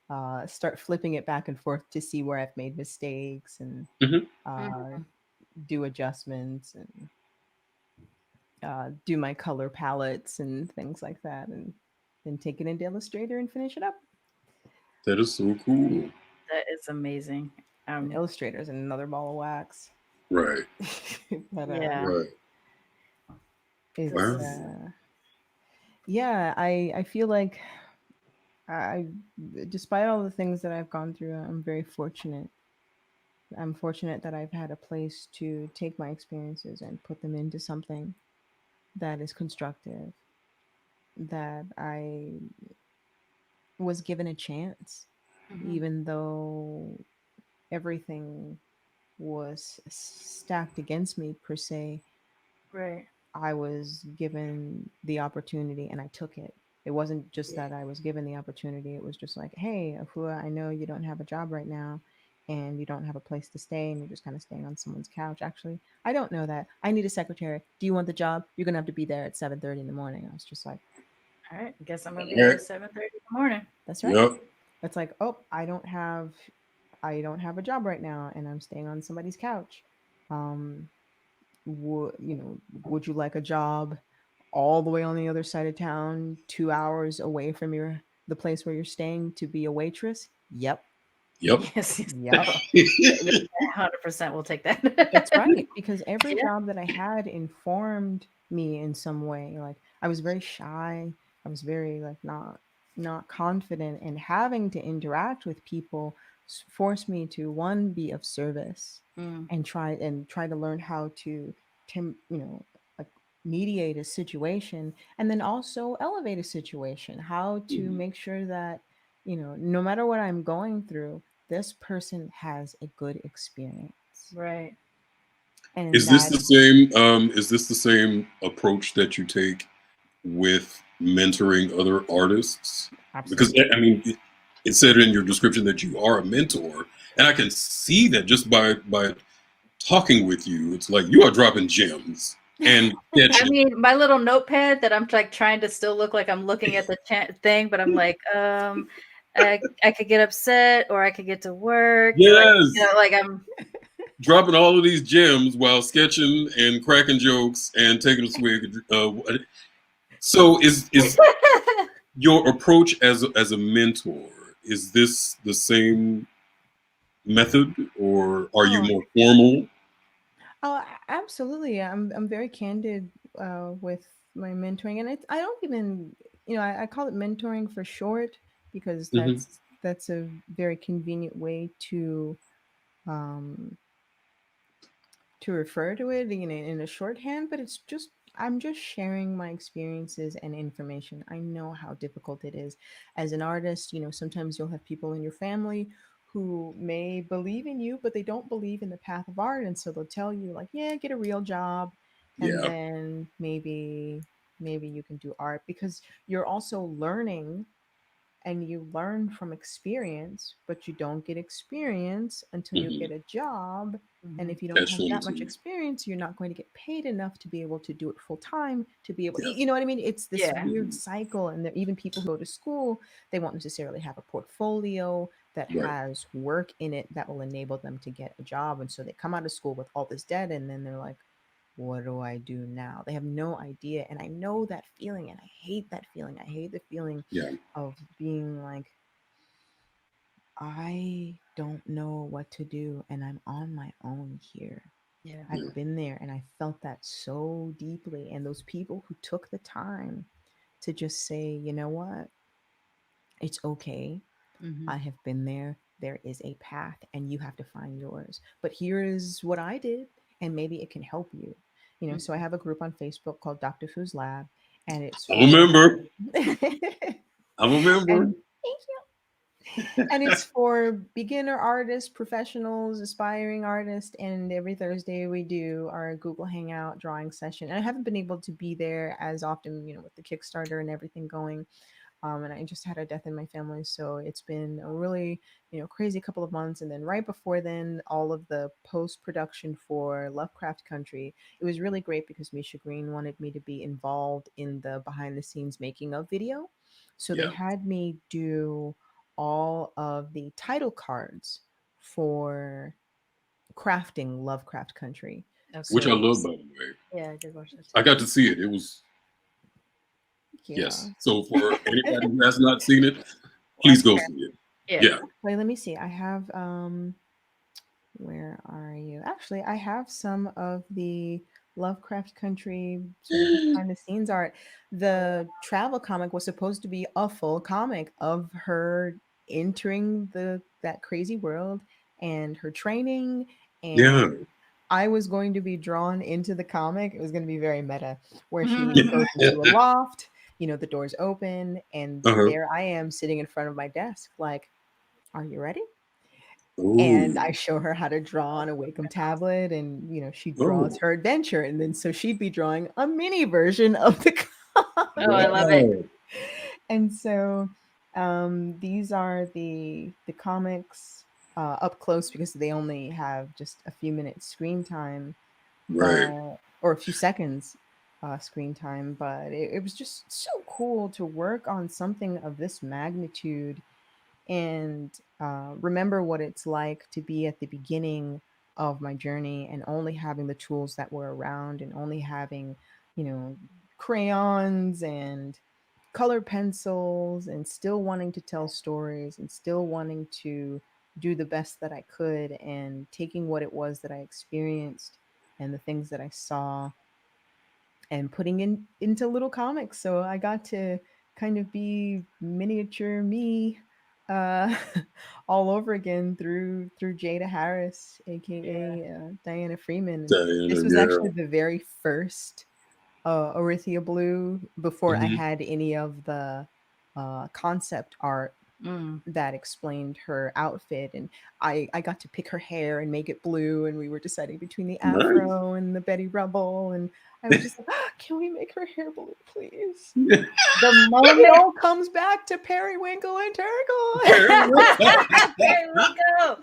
and start flipping it back and forth to see where I've made mistakes, and Hmm. uh, Mhm. do adjustments. And do my color palettes and things like that, and then take it into Illustrator and finish it up. That is so cool. That is amazing. And Illustrator is another ball of wax. Right. But Yeah. Right. it's Wow. yeah, I feel like I, despite all the things that I've gone through, I'm very fortunate. I'm fortunate that I've had a place to take my experiences and put them into something that is constructive, that I was given a chance, Mhm. even though everything was stacked against me, per se. Right. I was given the opportunity and I took it. It wasn't just Yeah. that I was given the opportunity. It was just like, hey, Afua, I know you don't have a job right now and you don't have a place to stay and you're just kind of staying on someone's couch. Actually, I don't know that. I need a secretary. Do you want the job? You're going to have to be there at 7:30 in the morning. I was just like, All right. Guess I'm gonna be All there right. at 7:30 in the morning. that's right. Yep. It's like, oh, I don't have a job right now and I'm staying on somebody's couch. Um, would you like a job all the way on the other side of town, 2 hours away from the place where you're staying to be a waitress? Yep. Yep. Yes. Yes. Yep. 100% will take that. That's right. Because every Yeah. job that I had informed me in some way. Like I was very shy. I was very like not confident, and having to interact with people forced me to one be of service Mm. and try to learn how to like mediate a situation, and then also elevate a situation, how to Mhm. make sure that no matter what I'm going through, this person has a good experience. Right. And Is this that the same? Is this the same approach that you take with mentoring other artists? Because absolutely. I mean, it said in your description that you are a mentor, and I can see that just by talking with you. It's like you are dropping gems and I catching. mean, my little notepad that I'm like trying to still look like I'm looking at the thing, but I'm like, I could get upset or I could get to work. Like, Yes, like I'm. dropping all of these gems while sketching and cracking jokes and taking a swig. So is your approach as a mentor, is this the same method or are you Oh, more formal? absolutely. I'm very candid with my mentoring, and I don't even I call it mentoring for short because Hmm. that's a very convenient way um, to refer to it in a shorthand. But I'm just sharing my experiences and information. I know how difficult it is as an artist. Sometimes you'll have people in your family who may believe in you, but they don't believe in the path of art, and so they'll tell you like, yeah, get a real job, and Yeah. then maybe you can do art, because you're also learning, and you learn from experience, but you don't get experience until you Hmm. get a job. And Mhm. if you don't Catch have that 22. much experience, you're not going to get paid enough to be able to do it full time, to be able, Yeah. you know what I mean? It's this Yeah. weird Hmm. cycle. And there, even people who go to school, they won't necessarily have a portfolio that Right. has work in it that will enable them to get a job. And so they come out of school with all this debt, and then they're like, what do I do now? They have no idea. And I know that feeling, and I hate that feeling. I hate the feeling Yeah. of being like, I don't know what to do and I'm on my own here. Yeah. I've Yeah. been there and I felt that so deeply. And those people who took the time to just say, you know what, it's okay. Hmm. I have been there. There is a path and you have to find yours. But here is what I did, and maybe it can help you. So I Hmm. have a group on Facebook called Dr. Fu's Lab, and it's I for remember. I remember. and and it's for beginner artists, professionals, aspiring artists. And every Thursday we do our Google Hangout drawing session. And I haven't been able to be there as often, with the Kickstarter and everything going. And I just had a death in my family, so it's been a really, crazy couple of months. And then right before then, all of the post production for Lovecraft Country. It was really great because Misha Green wanted me to be involved in the behind the scenes making of video. So they Yeah. had me do all of the title cards for crafting Lovecraft Country. which I So love, by the way. Yeah, I did watch that. I got to see it. It was yeah. yes. So for anybody who has not seen it, please go see it. Yeah. Yeah. Wait, let me see. I have where are you? Actually, I have some of the Lovecraft Country sort of behind the scenes art. The travel comic was supposed to be a full comic of her entering that crazy world and her training, Yeah. and I was going to be drawn into the comic. It was going to be very meta, where she Mhm. goes into a loft, the doors open, and Uh-huh. there I am sitting in front of my desk, like, are you ready? And I Ooh. show her how to draw on a Wacom tablet, and she draws Oh. her adventure, and then so she'd be drawing a mini version of the Oh, I love it. Wow. and so these are the comics up close, because they only have just a few minutes screen time, Right. but or a few seconds screen time, but it was just so cool to work on something of this magnitude and remember what it's like to be at the beginning of my journey and only having the tools that were around and only having, you know, crayons and color pencils and still wanting to tell stories and still wanting to do the best that I could and taking what it was that I experienced and the things that I saw and putting into little comics. So I got to kind of be miniature me uh all over again through Jada Harris, Yeah. aka Diana Freeman. And Diana, this was yeah. actually the very first Orithia Blue before I Mhm. had any of the concept art Mm. that explained her outfit, and I got to pick her hair and make it blue, and we were deciding between the Nice. afro and the Betty Rubble, and I was just like, "Ah, can we make her hair blue, please?" The It moment. all comes back to Periwinkle and Turgle. Very well. There we go.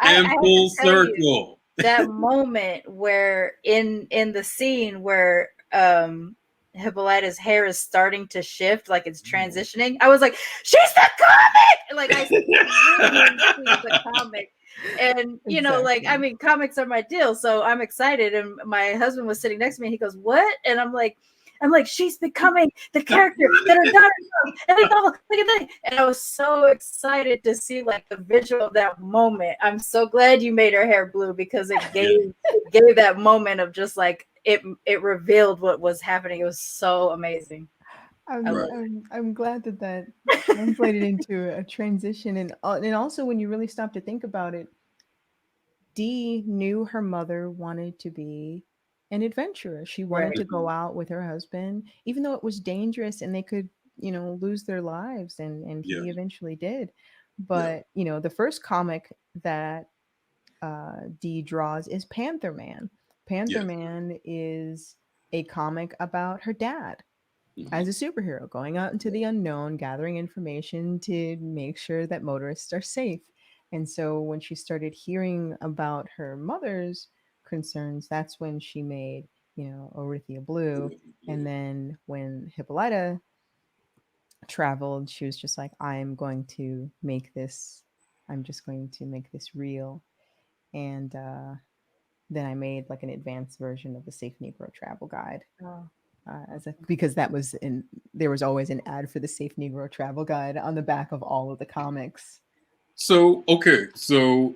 I And have to full tell you circle. that moment where in the scene where Hippolyta's hair is starting to shift, like it's transitioning. I was like, "She's the comic!" Like I screamed, "She's the comic!" And like I Exactly. mean, comics are my deal, so I'm excited. And my husband was sitting next to me, and he goes, "What?" And I'm like, she's becoming the character that her daughter loves. And they go, look at that. And I was so excited to see like the visual of that moment. I'm so glad you made her hair blue because it gave that moment of just like it revealed what was happening. It was so amazing. I I'm love Right. it. I'm glad that translated into a transition, and also when you really stop to think about it, Dee knew her mother wanted to be an adventurer. She wanted Right. to go out with her husband, even though it was dangerous and they could, lose their lives, and Yeah. he eventually did. Yeah. But, the first comic that Dee draws is Panther Man. Panther Yeah. Man is a comic about her dad Mhm. as a superhero, going out into the unknown, gathering information to make sure that motorists are safe. And so when she started hearing about her mother's concerns, that's when she made, Orithia Blue. And then when Hippolyta traveled, she was just like, I'm just going to make this real. And then I made like an advanced version of the Safe Negro Travel Guide Oh, because there was always an ad for the Safe Negro Travel Guide on the back of all of the comics. So, okay. So,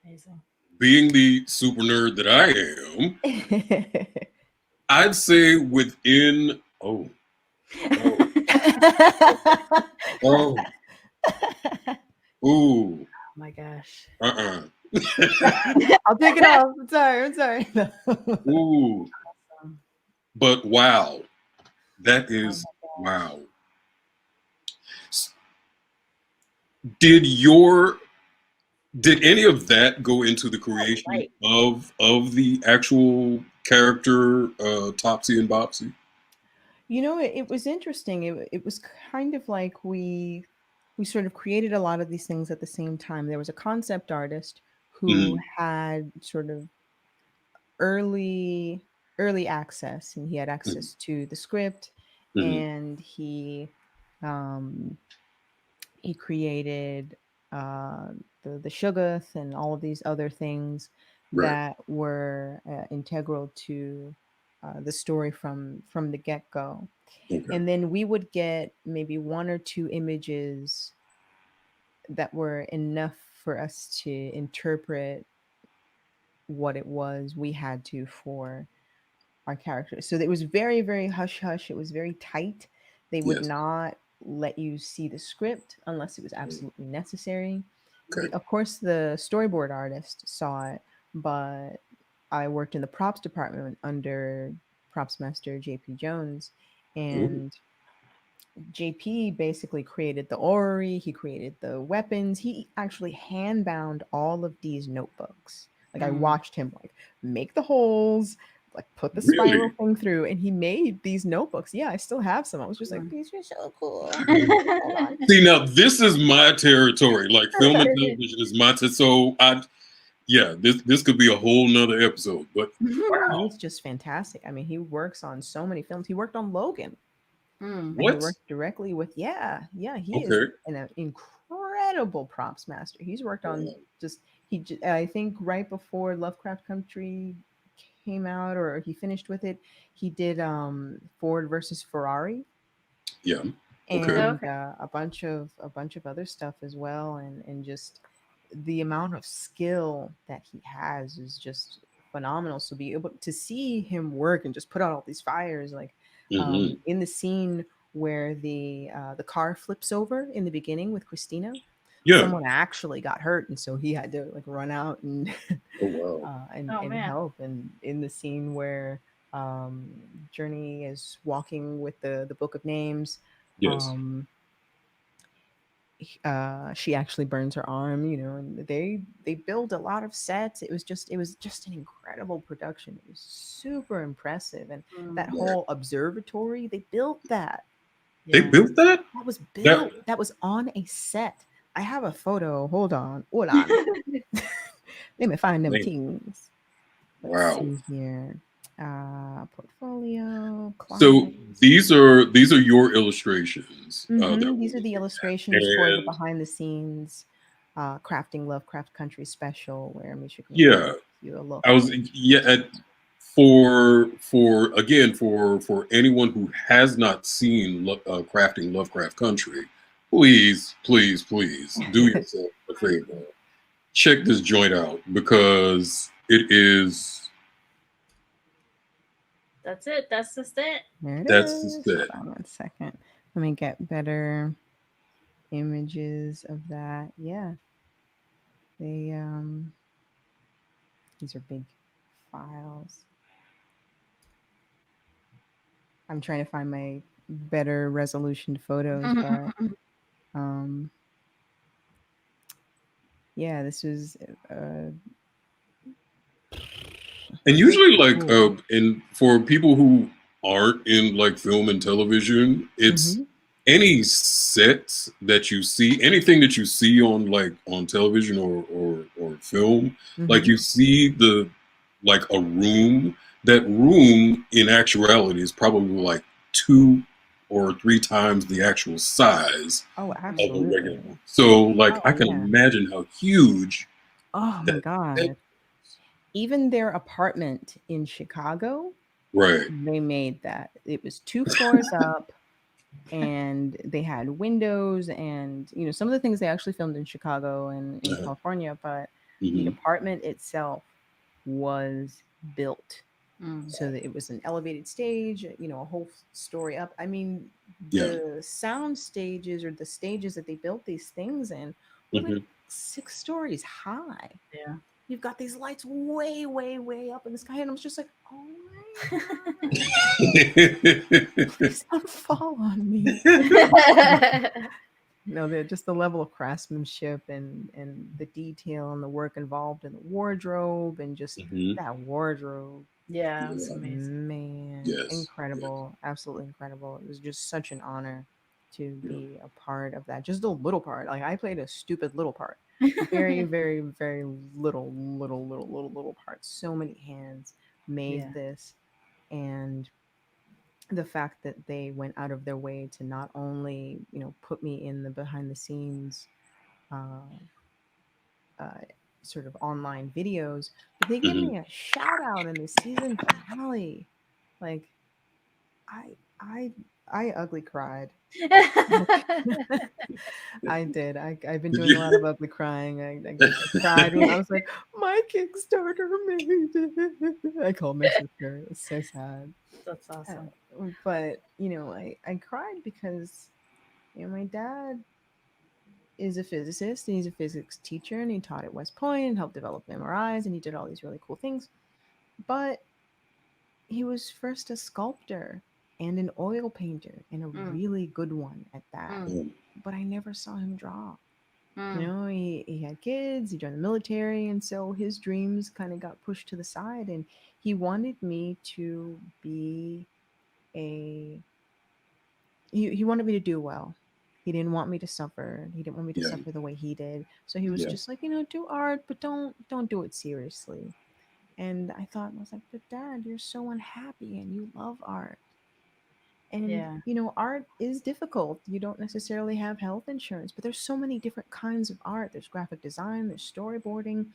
amazing. being the super nerd that I am, I'd say within, oh, oh, ooh, Oh my gosh. uh-uh. I'll take it off. I'm sorry. Ooh. Um, But wow. That oh is, my gosh. wow. Did your Did any of that go into the creation Right. of the actual character, Topsy and Bopsy? It was interesting. It was kind of like we sort of created a lot of these things at the same time. There was a concept artist who Mhm. had sort of early early access, and he had Mhm. access to the script, Mhm. and um he created uh the Shuggoth and all of these other things Right. that were integral to the story from the get-go. Okay. And then we would get maybe one or two images that were enough for us to interpret what it was we had to for our characters. So it was very, very hush hush. It was very tight. They would Yes. not let you see the script unless it was absolutely necessary. Okay. Of course, the storyboard artist saw it, but I worked in the props department under props master JP Jones, Ooh, and JP basically created the orrery, he created the weapons. He actually hand bound all of these notebooks. Like I Mm. watched him like make the holes, like put the spiral really? thing through, and he made these notebooks. Yeah, I still have some. I was just like, Mm. these are so cool. Hold on. See, now this is my territory. Like film and television is my so I yeah, this could be a whole nother episode. But He wow, is just fantastic. I mean, he works on so many films. He worked on Logan. Mm. And he what? worked directly with he is Okay. an incredible props master. He's worked on just I think right before Lovecraft Country came out or he finished with it, he did Ford versus Ferrari Yeah. Okay. and Okay. a bunch of other stuff as well, and just the amount of skill that he has is just phenomenal. So be able to see him work and just put out all these fires, like Hmm. in the scene where the car flips over in the beginning with Christina, Yeah. someone actually got hurt, and so he had to like run out and Oh wow. Oh and man. help. And in the scene where um, Journey is walking with the Book of Names, Yes. um, she actually burns her arm, and they build a lot of sets. It was just an incredible production. It was super impressive, and that Mm. Right. whole observatory, they built that. They Yeah. built that? That was That built. That was on a set. I have a photo. Hold on. Hold on. Let me find them man. things. Let's Wow. see here. Portfolio, So clients. these are your illustrations that These we're are the looking at. illustrations for the And behind the scenes crafting Lovecraft Country special, where Misha Kamiko yeah, gives you a look. I was yeah for again for anyone who has not seen crafting Lovecraft Country, please do yourself a favor. Check this joint out because it is That's it. That's just it. There it that's the is. Hold set. on 1 second. Let me get better images of that. Yeah, they these are big files. I'm trying to find my better resolution photos, but um yeah, this was And so usually, like, cool. and for people who aren't in like film and television, it's Mm-hmm. any set that you see, anything that you see on like on television or film, like Mm-hmm. you see the like a room. That room in actuality is probably like 2 or 3 times the actual size Oh, of a regular absolutely. room. So, like, I Oh can yeah. imagine how huge Oh my that. that God. Even their apartment in Chicago, right. they made that. It was 2 floors up, and they had windows, and some of the things they actually filmed in Chicago and in Uh, California, but the mhm. apartment itself was built Mm. so that it was an elevated stage, a whole story up. I mean, Yeah. the sound stages or the stages that they built these things in were like Mhm. 6 stories high. Yeah. You've got these lights way, way, way up in the sky, and I'm just like, oh my God, please don't fall on me. They're just the level of craftsmanship and the detail and the work involved in the wardrobe, and just Mhm. that wardrobe. Yeah. It's Yeah. amazing. Man, Yes. Yes. incredible, absolutely incredible. It was just such an honor to Yeah. be a part of that. Just a little part. Like I played a stupid little part. Very, very, very little part. So many hands Yeah. made this, and the fact that they went out of their way to not only put me in the behind the scenes uh, uh, sort of online videos, but they give Mhm. me a shout out in the season finale. Like, I I ugly cried. I did. I've been Did doing a lot you? of ugly crying. I cried when I was like, my Kickstarter made it. I called my sister. It was so sad. That's awesome. But I cried because my dad is a physicist and he's a physics teacher and he taught at West Point and helped develop MRIs and he did all these really cool things. But he was first a sculptor and an oil painter and a Mm, really good one at that. mm, Mm. But I never saw him draw. mm. He had kids, he joined the military, and so his dreams kind of got pushed to the side. And he wanted me to be a, he wanted me to do well. He didn't want me to suffer. He didn't want me to Yeah. suffer the way he did. So he was Yeah. just like, do art, but don't do it seriously. And I was like, but Dad, you're so unhappy and you love art. And Yeah. art is difficult. You don't necessarily have health insurance, but there's so many different kinds of art. There's graphic design, there's storyboarding,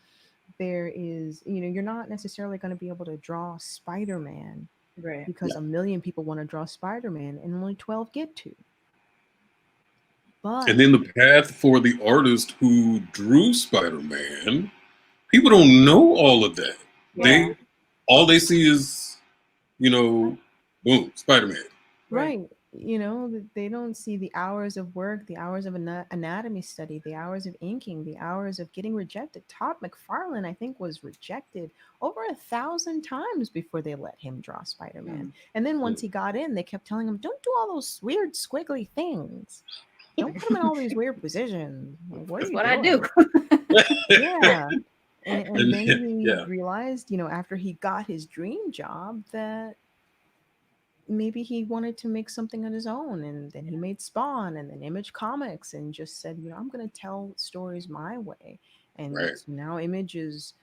there is, you're not necessarily going to be able to draw Spider-Man Right. because Yeah. a million people want to draw Spider-Man and only 12 get to. But And then the path for the artist who drew Spider-Man, people don't know all of that. Yeah. They all they see is, you know, boom, Spider-Man. Right. right, they don't see the hours of work, the hours of anatomy study, the hours of inking, the hours of getting rejected. Todd McFarlane, I think, was rejected over 1,000 times before they let him draw Spider-Man. Mm. And then once Mm. he got in, they kept telling him, "Don't do all those weird squiggly things. Don't put him in all these weird positions. Like, what are That's you what I do. doing?" Yeah. And then he Yeah, realized, after he got his dream job, that maybe he wanted to make something on his own. And then he made Spawn and then Image Comics and just said, I'm going to tell stories my way. And right, so now Image is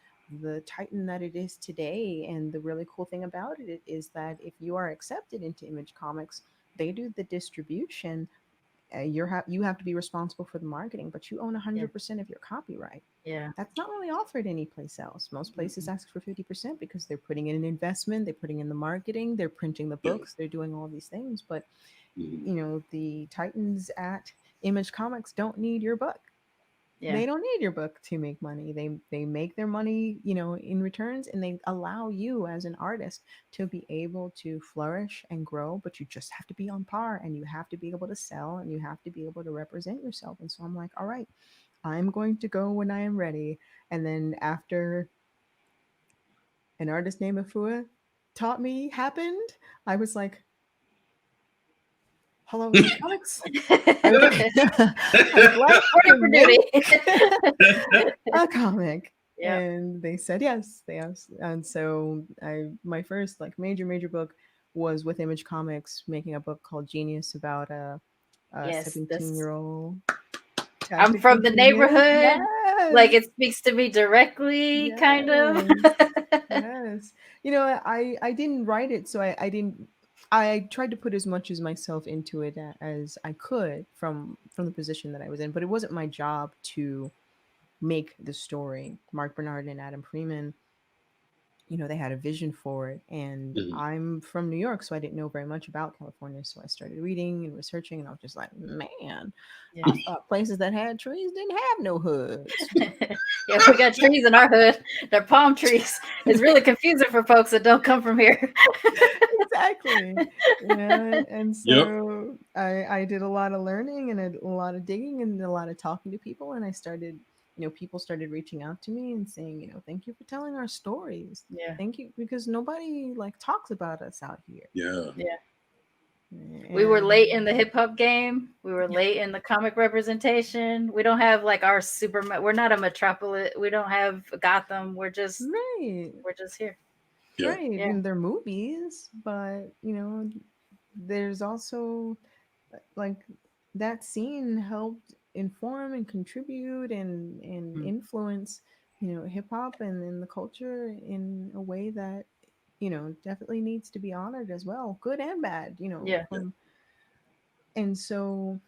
the titan that it is today. And the really cool thing about it is that if you are accepted into Image Comics, they do the distribution. You have to be responsible for the marketing, but you own Yeah. 100% of your copyright. Yeah. That's not really offered anyplace else. Most places Mm-mm. ask for 50% because they're putting in an investment, they're putting in the marketing, they're printing the yeah. books, they're doing all these things. But, Mhm. the Titans at Image Comics don't need your book. Yeah. They don't need your book to make money. They make their money, in returns, and they allow you as an artist to be able to flourish and grow, but you just have to be on par and you have to be able to sell and you have to be able to represent yourself. And so I'm like, all right, I'm going to go when I am ready. And then after an artist named Afua taught me happened, I was like, hello, Image Comics. I would, I would like Ready to for duty. make a comic. Yeah. And they said yes. They asked, and so my first like major book was with Image Comics, making a book called Genius about a Yes. This 17-year-old I'm tactical from the genius. neighborhood. Yes, Like it speaks to me directly, kind of. yes. Yes. I didn't write it, so I didn't. I tried to put as much as myself into it as I could from the position that I was in, but it wasn't my job to make the story. Mark Bernard and Adam Freeman, they had a vision for it. And Mhm. I'm from New York, so I didn't know very much about California. So I started reading and researching, and I was just like, man, Yeah. I thought places that had trees didn't have no hoods. Yeah, we got trees in our hood. They're palm trees. It's really confusing for folks that don't come from here. Exactly. Yeah, and Yep. so I did a lot of learning and a lot of digging and a lot of talking to people, and I started, people started reaching out to me and saying, thank you for telling our stories. Yeah. Thank you, because nobody like talks about us out here. Yeah. Yeah. We were late in And the hip hop game. We were late in the comic representation. We don't have like our super. We're not a metropolis. We don't have Gotham. right, We're just here. Yeah. right, Yeah. and they're movies, but there's also like that scene helped inform and contribute and Mm. influence hip hop and the culture in a way that definitely needs to be honored as well, good and bad, Yeah. Yeah. from. And so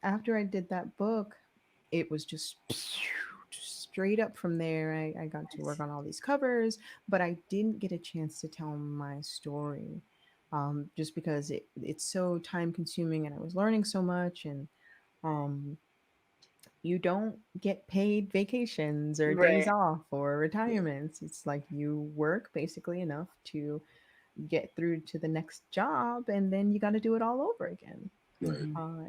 after I did that book, it was just straight up from there, I got to work on all these covers, but I didn't get a chance to tell my story, just because it's so time consuming and I was learning so much. And um, you don't get paid vacations or days Right. off or retirements. It's like you work basically enough to get through to the next job, and then you got to do it all over again. Right.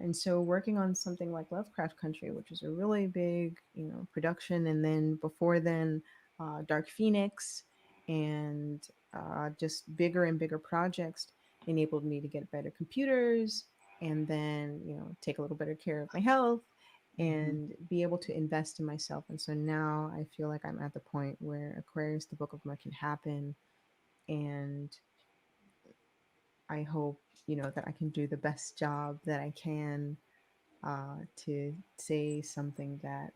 And so working on something like Lovecraft Country, which is a really big, production, and then before then, Dark Phoenix, and just bigger and bigger projects enabled me to get better computers, and then take a little better care of my health and be able to invest in myself. And so now I feel like I'm at the point where Aquarius, the Book of Mer, can happen, and I hope that I can do the best job that I can, to say something that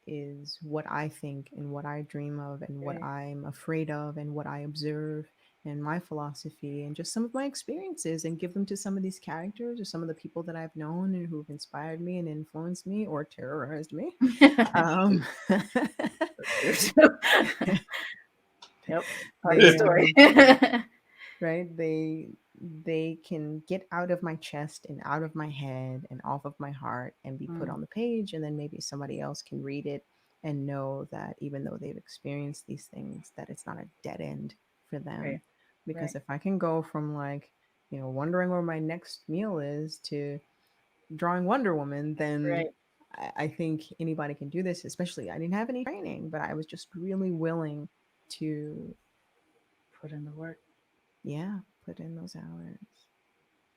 is what I think and what I dream of and what Right. I'm afraid of and what I observe and my philosophy and just some of my experiences, and give them to some of these characters or some of the people that I've known and who've inspired me and influenced me or terrorized me. Um, Yep. Part of the they story. right, they can get out of my chest and out of my head and off of my heart and be put on the page, and then maybe somebody else can read it and know that even though they've experienced these things, that it's not a dead end for them. Right. Because Right. if I can go from, like, wondering where my next meal is to drawing Wonder Woman, then Right. I think anybody can do this. Especially, I didn't have any training, but I was just really willing to, Put in the work. yeah, put in those hours.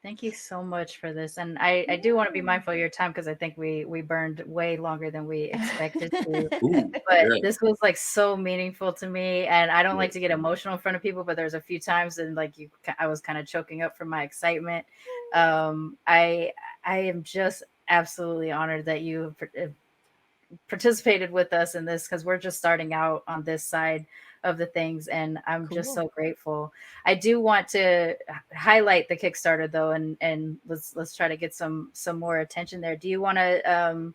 Thank you so much for this. And I do want to be mindful of your time because I think we burned way longer than we expected to. Ooh, But yeah. this was like so meaningful to me. And I don't Yeah. like to get emotional in front of people, but there's a few times and like I was kind of choking up from my excitement. I am just absolutely honored that you have participated with us in this because we're just starting out on this side of the things, and I'm just Cool. so grateful. I do want to highlight the Kickstarter though, and let's try to get some more attention there. Do you want to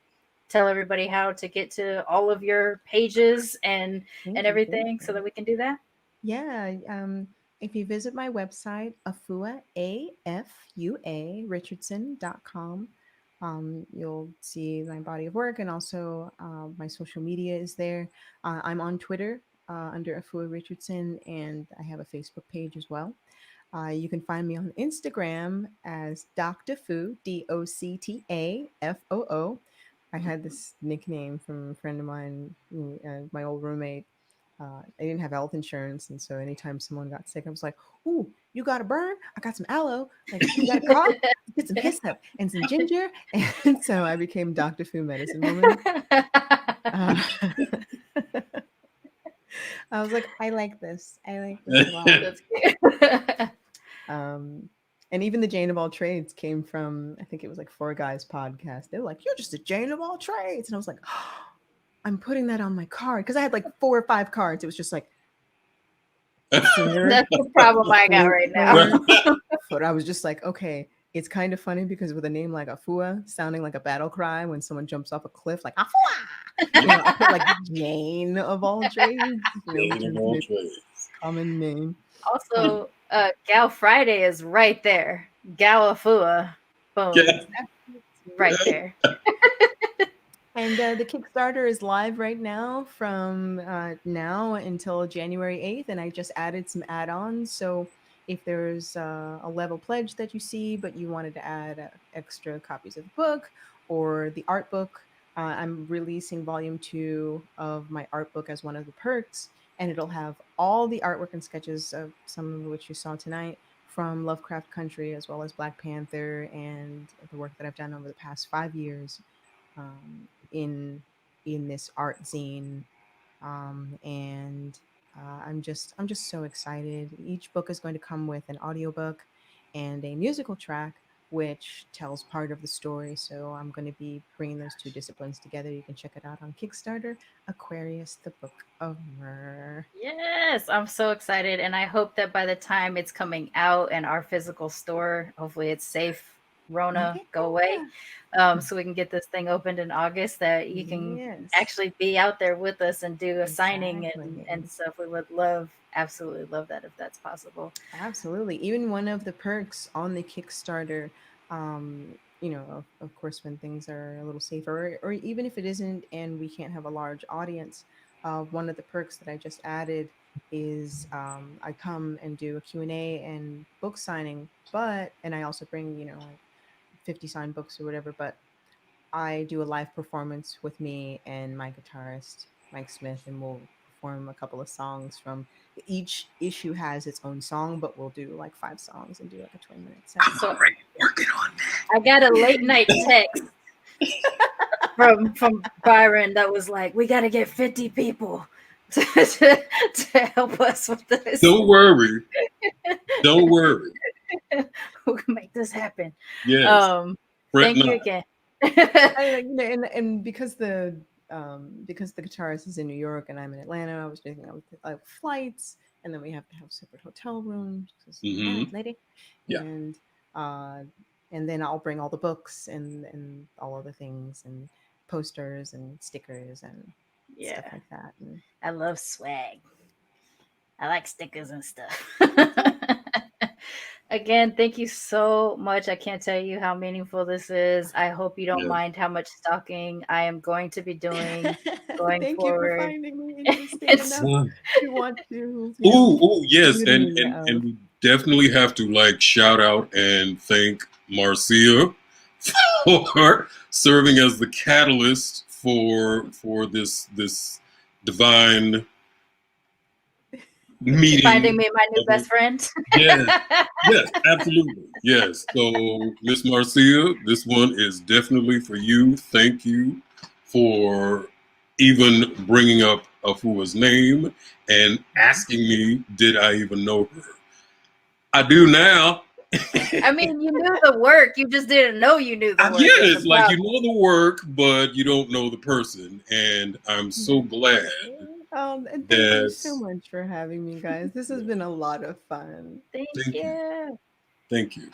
tell everybody how to get to all of your pages and Thank you. Thank everything so you. that we can do that? Yeah. If you visit my website, Afua, AFUA, Richardson.com, you'll see my body of work, and also my social media is there. I'm on Twitter under Afua Richardson, and I have a Facebook page as well. You can find me on Instagram as Dr. Fu, DOCTAFOO. I had this nickname from a friend of mine, my old roommate. I didn't have health insurance, and so anytime someone got sick, I was like, "Ooh, you got a burn? I got some aloe. Like, you got a cough? Get some hyssop and some ginger." And so I became Dr. Fu Medicine Woman. Uh, I was like, I like this. I like this a lot. That's cute. Um, and even the Jane-of-all-trades came from, I think it was like Four Guys podcast. They were like, "You're just a Jane-of-all-trades," and I was like, oh, I'm putting that on my card, because I had like 4 or 5 cards. It was just like singer, That's the problem I got flute right player. now. But I was just like, okay, it's kind of funny because with a name like Afua sounding like a battle cry when someone jumps off a cliff, like Afua, I put like Jane of all trades, which is this Jane-of-all-trades. common name. Also, Gal Friday is right there. Galafua. Boom. Yeah. Right there. And the Kickstarter is live right now from now until January 8th. And I just added some add ons. So if there's a level pledge that you see, but you wanted to add extra copies of the book or the art book, I'm releasing volume 2 of my art book as one of the perks. And it'll have all the artwork and sketches of some of which you saw tonight from Lovecraft Country, as well as Black Panther and the work that I've done over the past 5 years, in this art zine. And I'm just so excited. Each book is going to come with an audiobook and a musical track which tells part of the story. So I'm going to be bringing those two disciplines together. You can check it out on Kickstarter, Aquarius, the Book of Mer. Yes, I'm so excited. And I hope that by the time it's coming out in our physical store, hopefully it's safe Rona go away. So we can get this thing opened in August, that you can actually be out there with us and do a signing and stuff. We would absolutely love that if that's possible. Absolutely. Even one of the perks on the Kickstarter, of course, when things are a little safer, or even if it isn't and we can't have a large audience, one of the perks that I just added is I come and do a Q&A and book signing, and I also bring, like 50 signed books or whatever, but I do a live performance with me and my guitarist, Mike Smith, and we'll perform a couple of songs from each issue has its own song, but we'll do like 5 songs and do like a 20-minute set. I'm already working on that. I got a late night text from Byron that was like, we got to get 50 people to help us with this. Don't worry. Don't worry. We can make this happen. Yes. Thank you again. and because the guitarist is in New York and I'm in Atlanta, I was thinking of flights, and then we have to have separate hotel rooms because lady. Yeah. And then I'll bring all the books and all other things and posters and stickers and stuff like that. And I love swag. I like stickers and stuff. Again, thank you so much. I can't tell you how meaningful this is. I hope you don't mind how much stalking I am going to be doing going Thank forward. You for finding me interesting enough to want to. Yes, and we definitely have to like shout out and thank Marcia for serving as the catalyst for this divine meeting. Finding me my new best friend. Yes, absolutely. Yes. So, Miss Marcia, this one is definitely for you. Thank you for even bringing up Afua's name and asking me, did I even know her? I do now. I mean, you knew the work. You just didn't know you knew the work. Yes, like you know the work, but you don't know the person. And I'm so glad. And thank you so much for having me, guys. This has been a lot of fun. Thank you. Thank you.